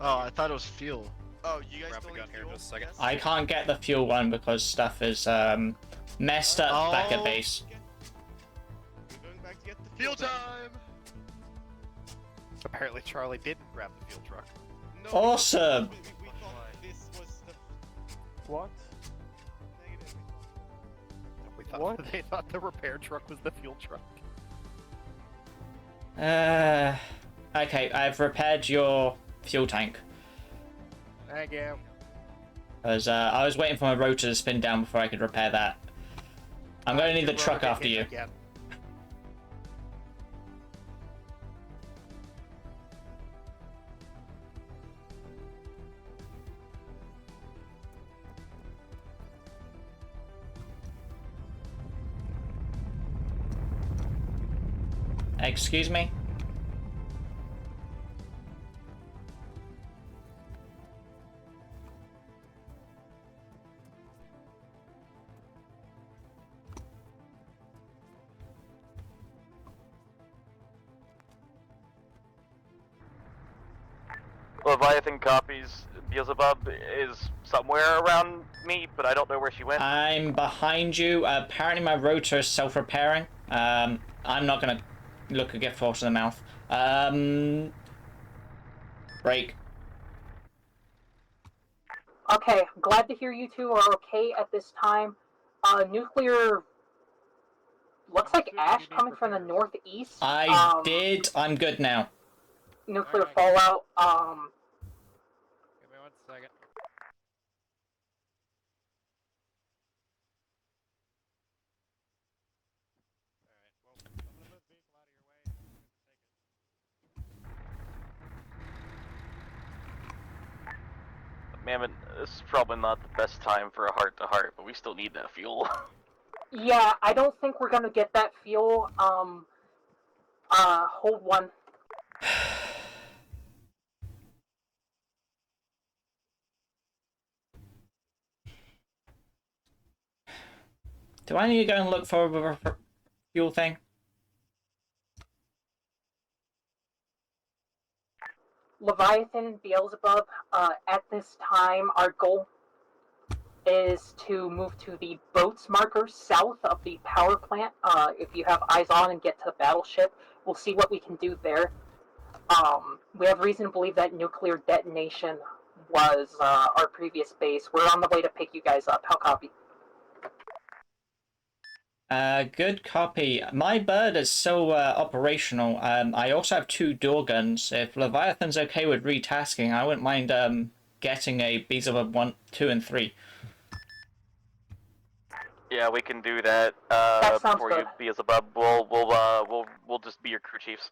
Oh, I thought it was fuel. Oh, you guys Grab the don't gun need here fuel? just a second. Yes? I can't get the fuel one because stuff is messed up back at base. We're going back to get the Fuel fuel time! Apparently Charlie didn't grab the fuel truck. No, Awesome! we thought this was the What? negative. We thought What? they thought the repair truck was the fuel truck. Okay, I've repaired your fuel tank. Thank you. Because I was waiting for my rotor to spin down before I could repair that. I'm going to need the Your truck rotor after hit you. again. Excuse me? Leviathan copies. Beelzebub is somewhere around me, but I don't know where she went. I'm behind you. Apparently my rotor is self-repairing. I'm not going to look a gift horse in the mouth. Break. Okay, glad to hear you two are okay at this time. Nuclear looks like ash coming from the northeast. I'm good now. Nuclear fallout. Give me 1 second. Mammoth, this is probably not the best time for a heart-to-heart, but we still need that fuel. Yeah, I don't think we're gonna get that fuel. Hold one. Do I need to go and look for a fuel thing? Leviathan, Beelzebub, at this time, our goal is to move to the boats marker south of the power plant. If you have eyes on and get to the battleship, we'll see what we can do there. We have reason to believe that nuclear detonation was our previous base. We're on the way to pick you guys up. How copy? Good copy. My bird is still operational. I also have 2 door guns. If Leviathan's okay with retasking, I wouldn't mind getting a Beelzebub 1, 2, and 3. Yeah, we can do that. That sounds for good. you, Beelzebub. We'll just be your crew chiefs.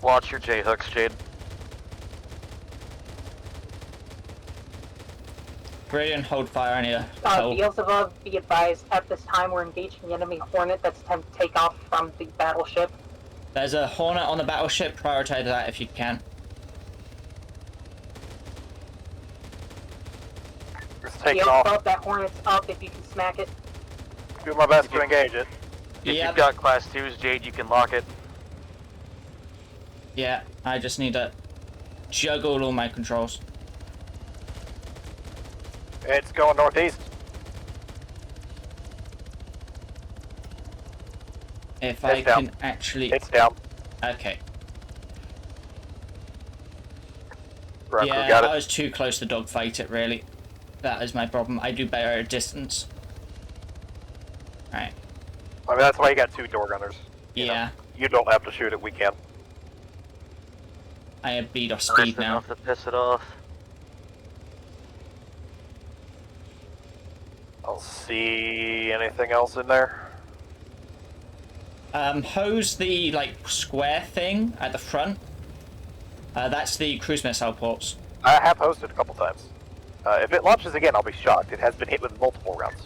Watch your J-hooks, Jade. Brilliant, hold fire, I need a Beelzebub, be advised, at this time we're engaging the enemy Hornet that's attempting to take off from the battleship. There's a Hornet on the battleship, prioritize that if you can. It's taking off. Beelzebub, that Hornet's up if you can smack it. Do my best to engage it. If you've got class 2s, Jade, you can lock it. Yeah, I just need to juggle all my controls. It's going northeast. If I can actually... It's down. Okay. Ground crew Yeah, got it. I was too close to dogfight it, really. That is my problem. I do better at a distance. Alright. I mean, that's why you got 2 door gunners. Yeah. You don't have to shoot it, we can. I have beat off speed now. Enough to piss it off. I don't see anything else in there. Hose the, like, square thing at the front. That's the cruise missile ports. I have hosted a couple times. If it launches again, I'll be shocked. It has been hit with multiple rounds.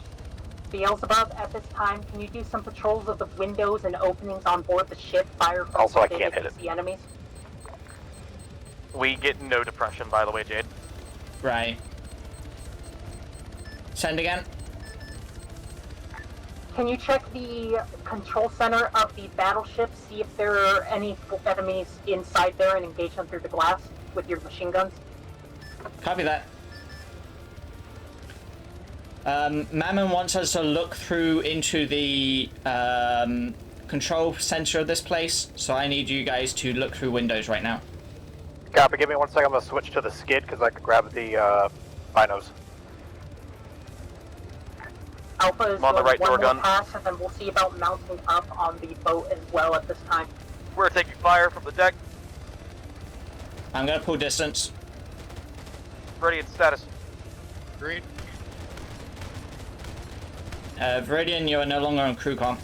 Beelzebub, at this time, can you do some patrols of the windows and openings on board the ship? Fire from Also, I within can't if hit you see enemies. We get no depression, by the way, Jade. Right. Send again. Can you check the control center of the battleship, see if there are any enemies inside there and engage them through the glass with your machine guns? Copy that. Mammon wants us to look through into the control center of this place, so I need you guys to look through windows right now. Copy, give me 1 second, I'm gonna switch to the skid because I can grab the binos. Alpha is I'm on the doing right one door more gun. pass, and then we'll see about mounting up on the boat as well at this time. We're taking fire from the deck. I'm gonna pull distance. Ready status. Agreed. Viridian, you are no longer on crew comp.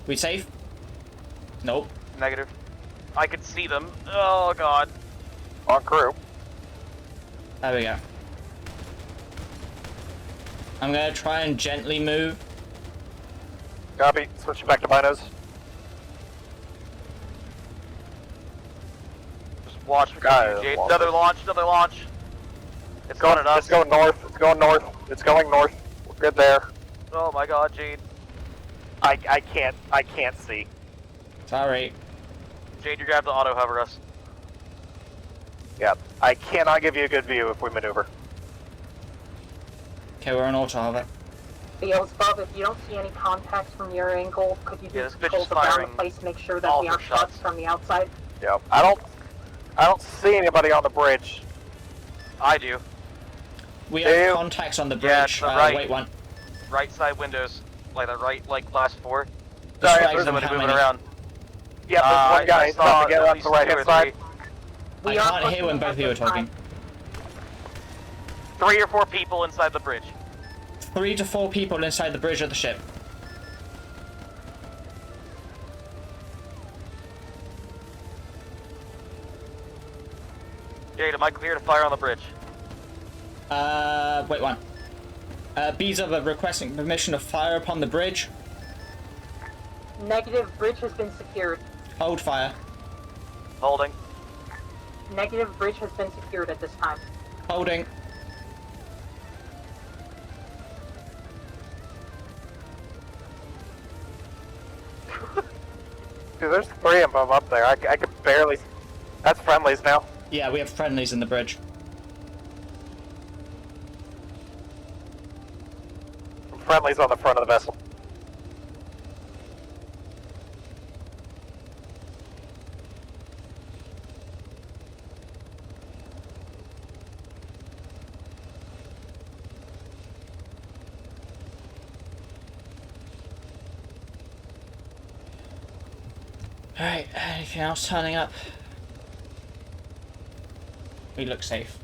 We safe? Nope. Negative. I can see them. Oh god. On crew. There we go. I'm gonna try and gently move. Copy, switching back to binos. Just watch for Got Jade. it. Another launch, another launch. It's going at us. It's going north, it's going north, it's going north. We're good there. Oh my god, Jade. I can't see. Sorry. Jade, you're gonna have to auto hover us. Yeah, I cannot give you a good view if we maneuver. Okay, we're on auto hover. Beelzebub, if you don't see any contacts from your angle, could you Yeah, do this bitch controls is around the firing place to make sure that all we her aren't shots shots. from the outside? Yeah, I don't see anybody on the bridge. I do. We have contacts on the bridge. Yeah, it's the right. Wait one. Right side windows. Like the right, like glass 4. Describe Sorry, them, Somebody how moving many? around. Yeah, there's one guy. He's about to get up the right hand side. I can't hear when both of you are talking. 3 or 4 people inside the bridge. 3 to 4 people inside the bridge of the ship. Jade, am I clear to fire on the bridge? Wait one. Bees are requesting permission to fire upon the bridge. Negative, bridge has been secured. Hold fire. Holding. Negative, bridge has been secured at this time. Holding. Dude, there's 3 of them up there. I can barely... That's friendlies now. Yeah, we have friendlies in the bridge. Friendlies on the front of the vessel. Alright, anything else turning up? We look safe.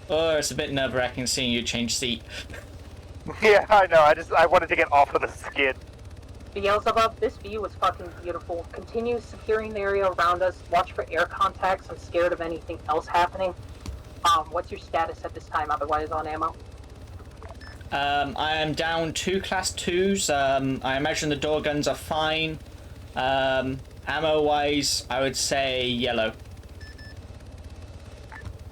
Oh, it's a bit nerve-wracking seeing you change seat. Yeah, I know. I wanted to get off of the skid. Beelzebub, this view is fucking beautiful. Continue securing the area around us. Watch for air contacts. I'm scared of anything else happening. What's your status at this time, otherwise on ammo? I am down 2 class 2s. I imagine the door guns are fine. Ammo-wise, I would say yellow.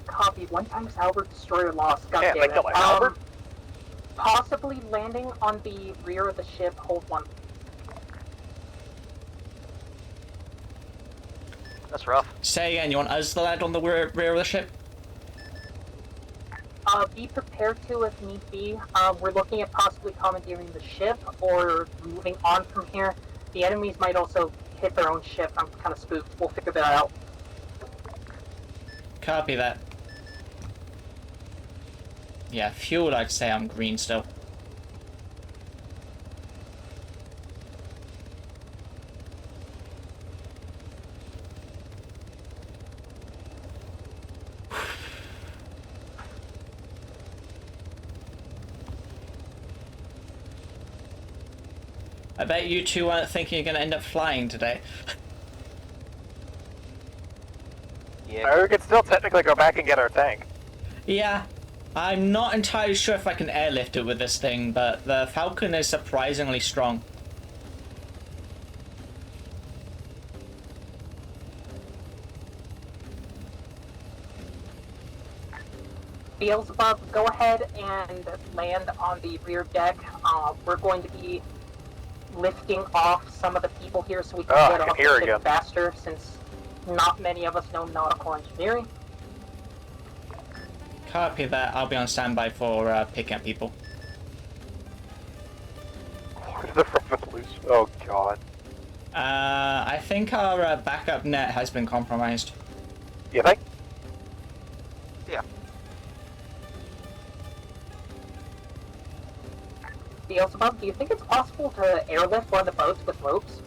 Copy. 1 times Albert Destroyer lost. God Yeah, damn they it. killed Albert? Possibly landing on the rear of the ship. Hold 1. That's rough. Say again, you want us to land on the rear of the ship? Be prepared to if need be. We're looking at possibly commandeering the ship or moving on from here. The enemies might also hit their own ship. I'm kind of spooked. We'll figure that out. Copy that. Yeah, fuel, I'd say I'm green still. I bet you two aren't thinking you're going to end up flying today. Yeah. We could still technically go back and get our tank. Yeah, I'm not entirely sure if I can airlift it with this thing, but the Falcon is surprisingly strong. Beelzebub, go ahead and land on the rear deck. We're going to be lifting off some of the people here so we can get off the ship faster, since not many of us know nautical engineering. Copy that. I'll be on standby for picking up people. The revolution. Oh god. I think our backup net has been compromised. You think? Yeah. Beelzebub, do you think it's possible to airlift one of the boats with ropes?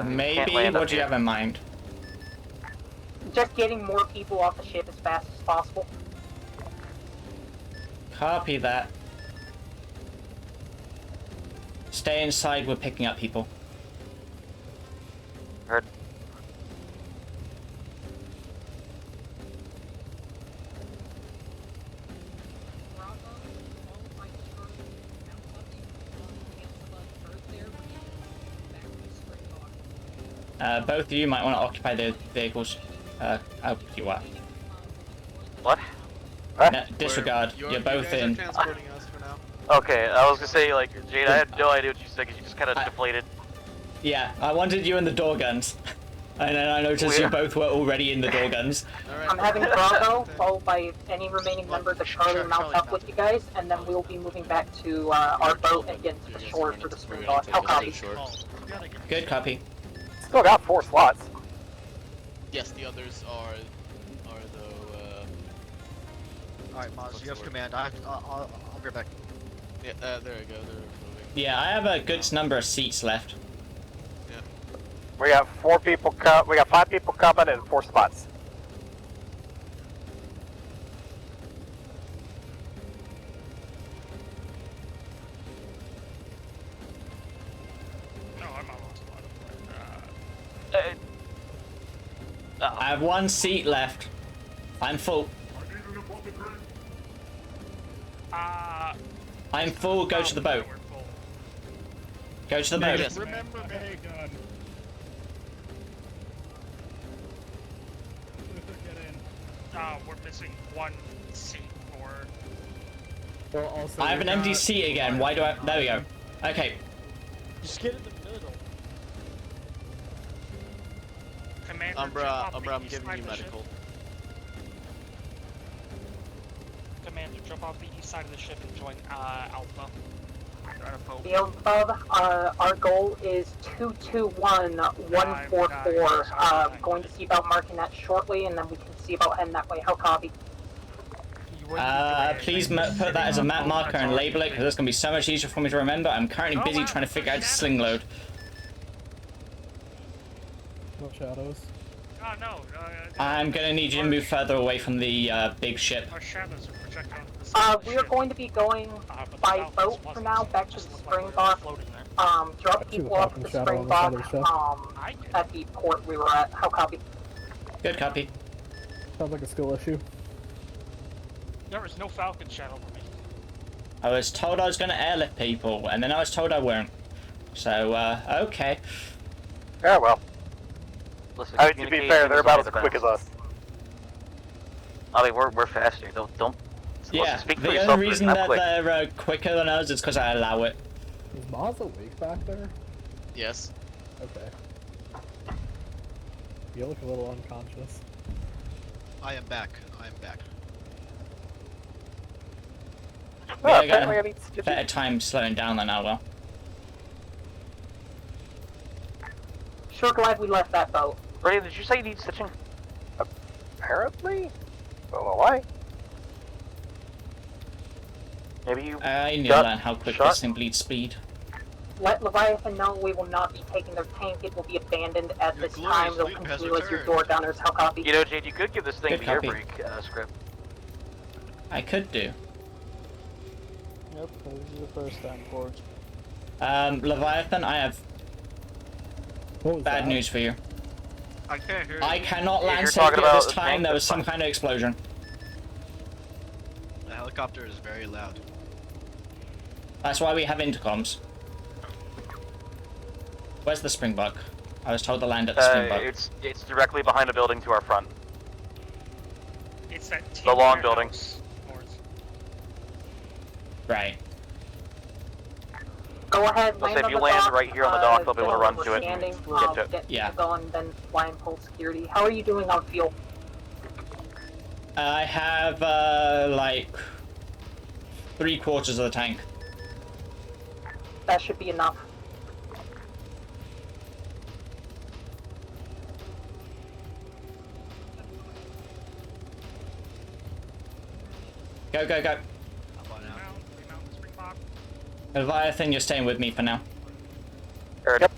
Maybe. What do you have in mind? Just getting more people off the ship as fast as possible. Copy that. Stay inside, we're picking up people. Heard. Both of you might want to occupy the vehicles. I'll pick you up. What? No, disregard. You're both in. Transporting us for now. Okay, I was gonna say, like, Jade, I had no idea what you said because you just kind of deflated. Yeah, I wanted you in the door guns. And then I noticed you both were already in the door guns. I'm having Bravo, followed by any remaining members of Charlie mount up with you guys, and then we'll be moving back to our boat and getting to the shore for the spring dock. How copy? Good copy. Still got 4 slots. Yes, the others are the. Alright, Maz, you have command. I'll be back. Yeah, there we go. They're moving. Yeah, I have a good number of seats left. Yeah. We got 4 people we got 5 people coming and 4 spots. No, I'm almost I have 1 seat left. I'm full. I'm full, go to the boat. Go to the boat. Remember me. Get in. We're missing 1 seat for... Well, also, I have an empty seat again. Why do I... There we go. Okay. Just get in the middle. Commander, Umbra, I'm giving you medical. Commander, jump off the east side of the ship and join Alpha. Beelzebub, our goal is 221144. Going to see about marking that shortly, and then we can see about heading that way. How copy? Please put that as a map marker and label it, because it's going to be so much easier for me to remember. I'm currently busy trying to figure out the sling load. No shadows. no. I'm gonna need you to move further away from the big ship. Our shadows are projected onto the side of the We are ship. going to be going But by the boat Falcons for wasn't, now, so back it to just the looked like we were Springbok. floating there. Drop see the people off at Falcon the shadow on the side of the Springbok, ship. at the port we were at. How copy? Good copy. Sounds like a skill issue. There was no Falcon shadow over me. I was told I was gonna airlift people, and then I was told I weren't. So, okay. Yeah, well. Listen, I mean, to be fair, they're about as quick as us. I mean, we're faster. Don't. Yeah, listen, speak for the yourself, only but reason I'm that quick. they're quicker than us is because I allow it. Is Maz awake back there? Yes. Okay. You look a little unconscious. I am back. I am back. Oh, Yeah, apparently I got need to better time slowing down than I will. Sure glad we left that boat. Ray, did you say you need stitching? Apparently? Don't know why. Maybe you. I need to got learn how quick shot? this thing bleeds speed. Let Leviathan know we will not be taking their tank. It will be abandoned at this glorious time. They'll loop has continue as your returned. door gunners. How copy? You know, Jade, you could give this thing Good the air copy. brake script. I could do. Yep, this is the first time for it. Leviathan, I have What was bad that? news for you. I can't hear I you. cannot Yeah, land you're safely talking at this about the time. tank, There was that's some fine. kind of explosion. The helicopter is very loud. That's why we have intercoms. Where's the Springbok? I was told to land at the Springbok. It's directly behind a building to our front. It's that The long building. warehouse north. Right. Go ahead, I'll land say if on you the land dock, right here on the dock, they'll be able to run we're to it standing, and get to it. Get Yeah. going, then fly and pull security. How are you doing on fuel? I have, like, 3/4 of the tank. That should be enough. Go, go, go. Remount the Springbok. Leviathan, you're staying with me for now. Yep.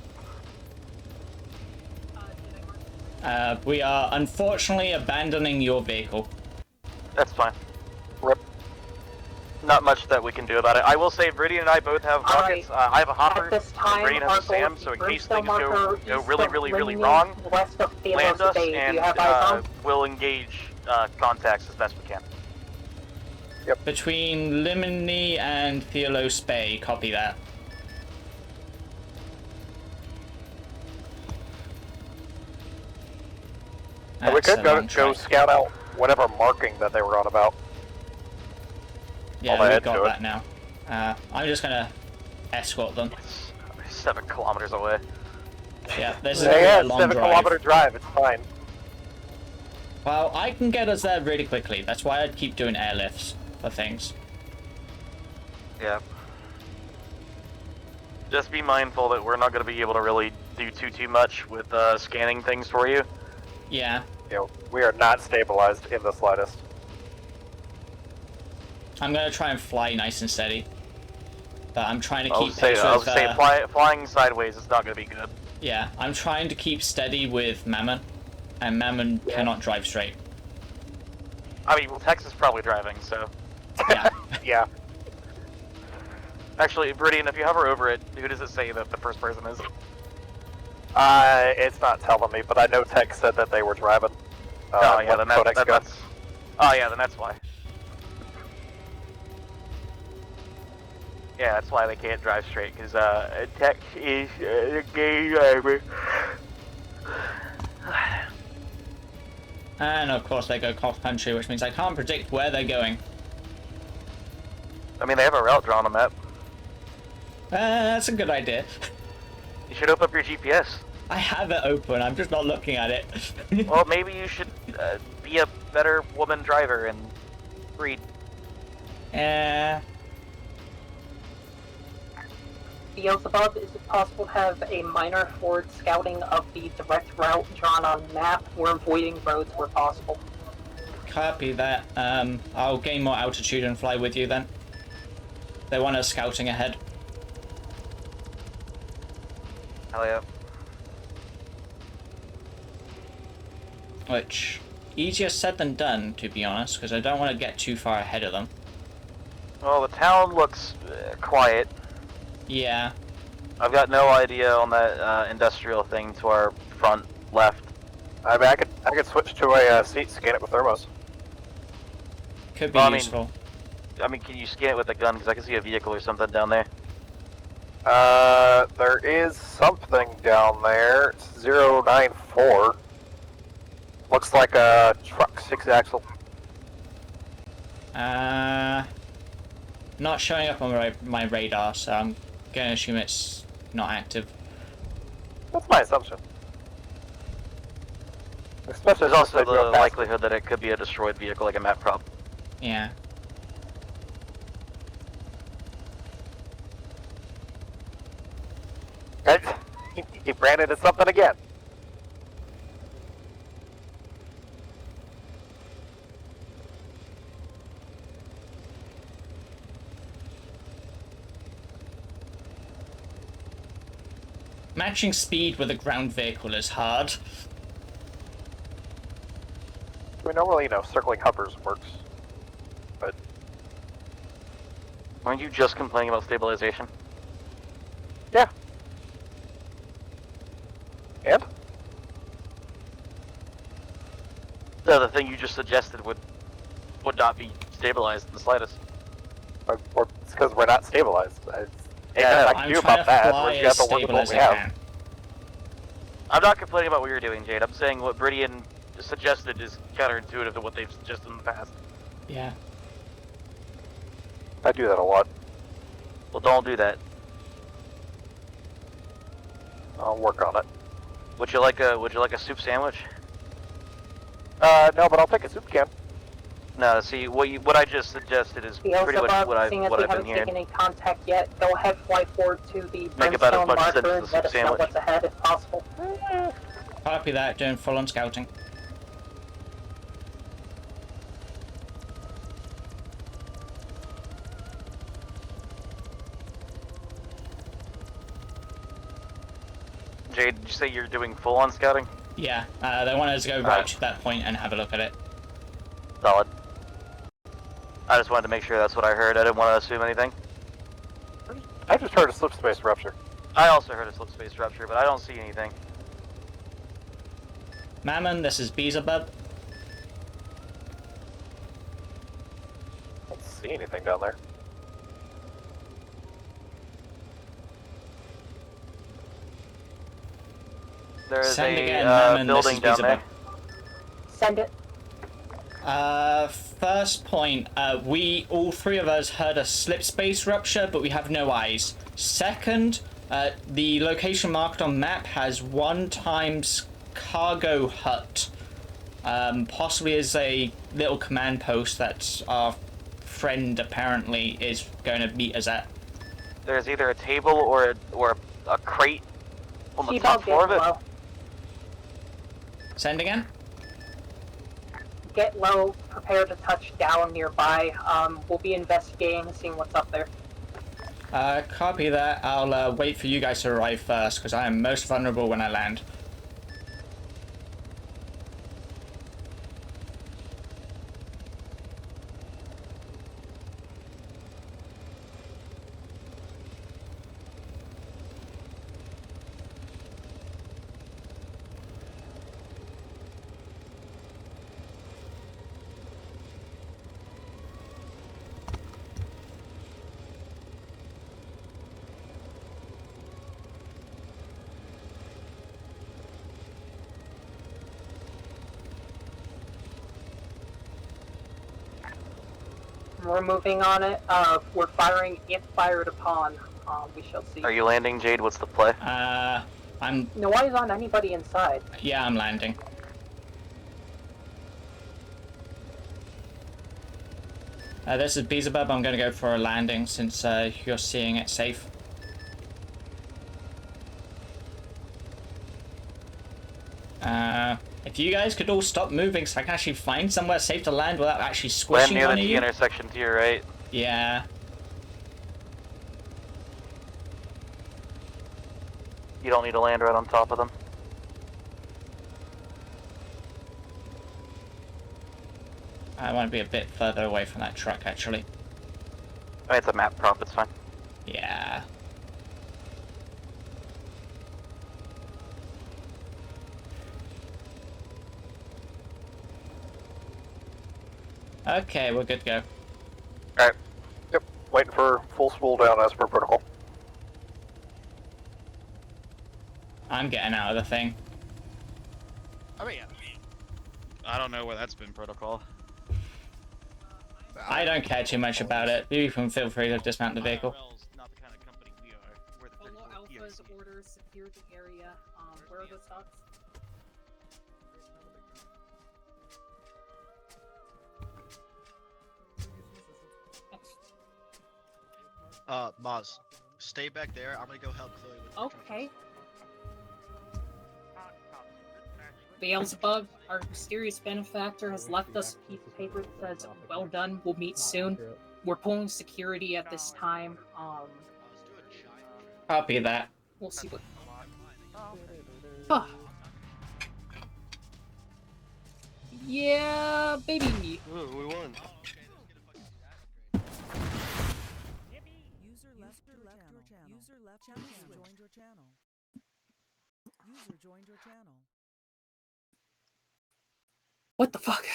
We are unfortunately abandoning your vehicle. That's fine. Rip. Not much that we can do about it. I will say, Viridian and I both have All rockets. right. I have a hopper. At this time, Viridian our has a goal SAM, is so in the case Brimstone things go marker east really, of really, really Limnian, wrong, west of land Thelos us Bay. Do and you have eyes on? we'll engage contacts as best we can. Between Limini and Theolos Bay, copy that. And we That's could a go long trek. scout out whatever marking that they were on about. Yeah, all the we head got to it. that now. I'm just gonna escort them. 7 kilometers away. Yeah, this is Yeah, a long 7-kilometer drive. drive. It's fine. Well, I can get us there really quickly. That's why I'd keep doing airlifts for things. Yeah. Just be mindful that we're not going to be able to really do too much with scanning things for you. Yeah. You know, we are not stabilized in the slightest. I'm gonna try and fly nice and steady. But I'm trying to I keep was say, pace I was with, say flying sideways is not going to be good. yeah, I'm trying to keep steady with Mammon. And Mammon cannot drive straight. I mean, well, Tex is probably driving, so. Yeah. Yeah. Actually, Viridian, if you hover over it, who does it say that the first person is? It's not telling me, but I know Tech said that they were driving. Oh yeah, when then Codex got- that's. Oh yeah, then that's why. Yeah, that's why they can't drive straight, because Tech is a gay driver. And of course they go cross country, which means I can't predict where they're going. I mean, they have a route drawn on the map. That's a good idea. You should open up your GPS. I have it open, I'm just not looking at it. Well, maybe you should be a better woman driver and read. Beelzebub, is it possible to have a minor forward scouting of the direct route drawn on map? We're avoiding roads where possible. Copy that. I'll gain more altitude and fly with you then. They want us scouting ahead. Hell yeah. Which, easier said than done, to be honest, because I don't want to get too far ahead of them. Well, the town looks quiet. Yeah. I've got no idea on that industrial thing to our front left. I mean, I could switch to a seat, scan it with thermos. Could be useful. I mean, can you scan it with a gun? Because I can see a vehicle or something down there. There is something down there. It's 094. Looks like a truck, 6-axle. Not showing up on my radar, so I'm gonna assume it's not active. That's my assumption. Especially There's also the likelihood that it could be a destroyed vehicle, like a map prop. Yeah. He ran into something again. Matching speed with a ground vehicle is hard. I mean, normally, you know, circling hovers works, but... Weren't you just complaining about stabilization? Yeah. And? No, the thing you just suggested would not be stabilized in the slightest. Or it's because we're not stabilized. Yeah, I can do about that. We're just have to work with what we have. I'm not complaining about what you're doing, Jade. I'm saying what Bridian suggested is counterintuitive to what they've suggested in the past. Yeah. I do that a lot. Well, don't do that. I'll work on it. Would you like a soup sandwich? No, but I'll take a soup can. No, see, what I just suggested is pretty much what I've been haven't hearing. taken any contact yet, go ahead, fly forward to the Make about as brimstone much sense marker as and a let us know sandwich. what's ahead if possible. Copy that, doing full on scouting. Jade, did you say you're doing full on scouting? Yeah, they want us to go right to that point and have a look at it. Solid. I just wanted to make sure that's what I heard. I didn't want to assume anything. I just heard a slip space rupture. I also heard a slip space rupture, but I don't see anything. Mammon, this is Beelzebub. I don't see anything down there. There is Send a again, Mammon, this building is down there. Send it. First point, all three of us heard a slip space rupture, but we have no eyes. Second, the location marked on map has 1 times cargo hut. Possibly is a little command post that our friend apparently is going to meet us at. There's either a table or a crate on the top floor of it. Send again? Get low, prepare to touch down nearby. We'll be investigating, seeing what's up there. Copy that. I'll wait for you guys to arrive first, because I am most vulnerable when I land. We're moving on it. We're firing if fired upon. We shall see. Are you landing, Jade? What's the play? I'm... No eyes on anybody inside. Yeah, I'm landing. This is Beelzebub. I'm going to go for a landing since you're seeing it safe. If you guys could all stop moving so I can actually find somewhere safe to land without actually squishing Land near one the of T you. intersection to your right. Yeah. You don't need to land right on top of them. I want to be a bit further away from that truck, actually. Oh, it's a map prop, it's fine. Yeah. Okay, we're good to go. Alright. Yep. Waiting for full spool down as per protocol. I'm getting out of the thing. Oh yeah. I don't know where that's been protocol. I don't care too much about it. You can feel free to dismount the vehicle. Not the kind of company we are. We're the Follow Alpha's orders, secure the area. Where are the stocks? Maz, stay back there. I'm gonna go help Chloe with the Okay. Beelzebub, our mysterious benefactor, has left us a piece of paper that says, "Well done, we'll meet soon." We're pulling security at this time. Copy that. We'll see what... Huh. Yeah, baby! Ooh, we won. User left your channel. User joined your channel. User joined your channel. What the fuck?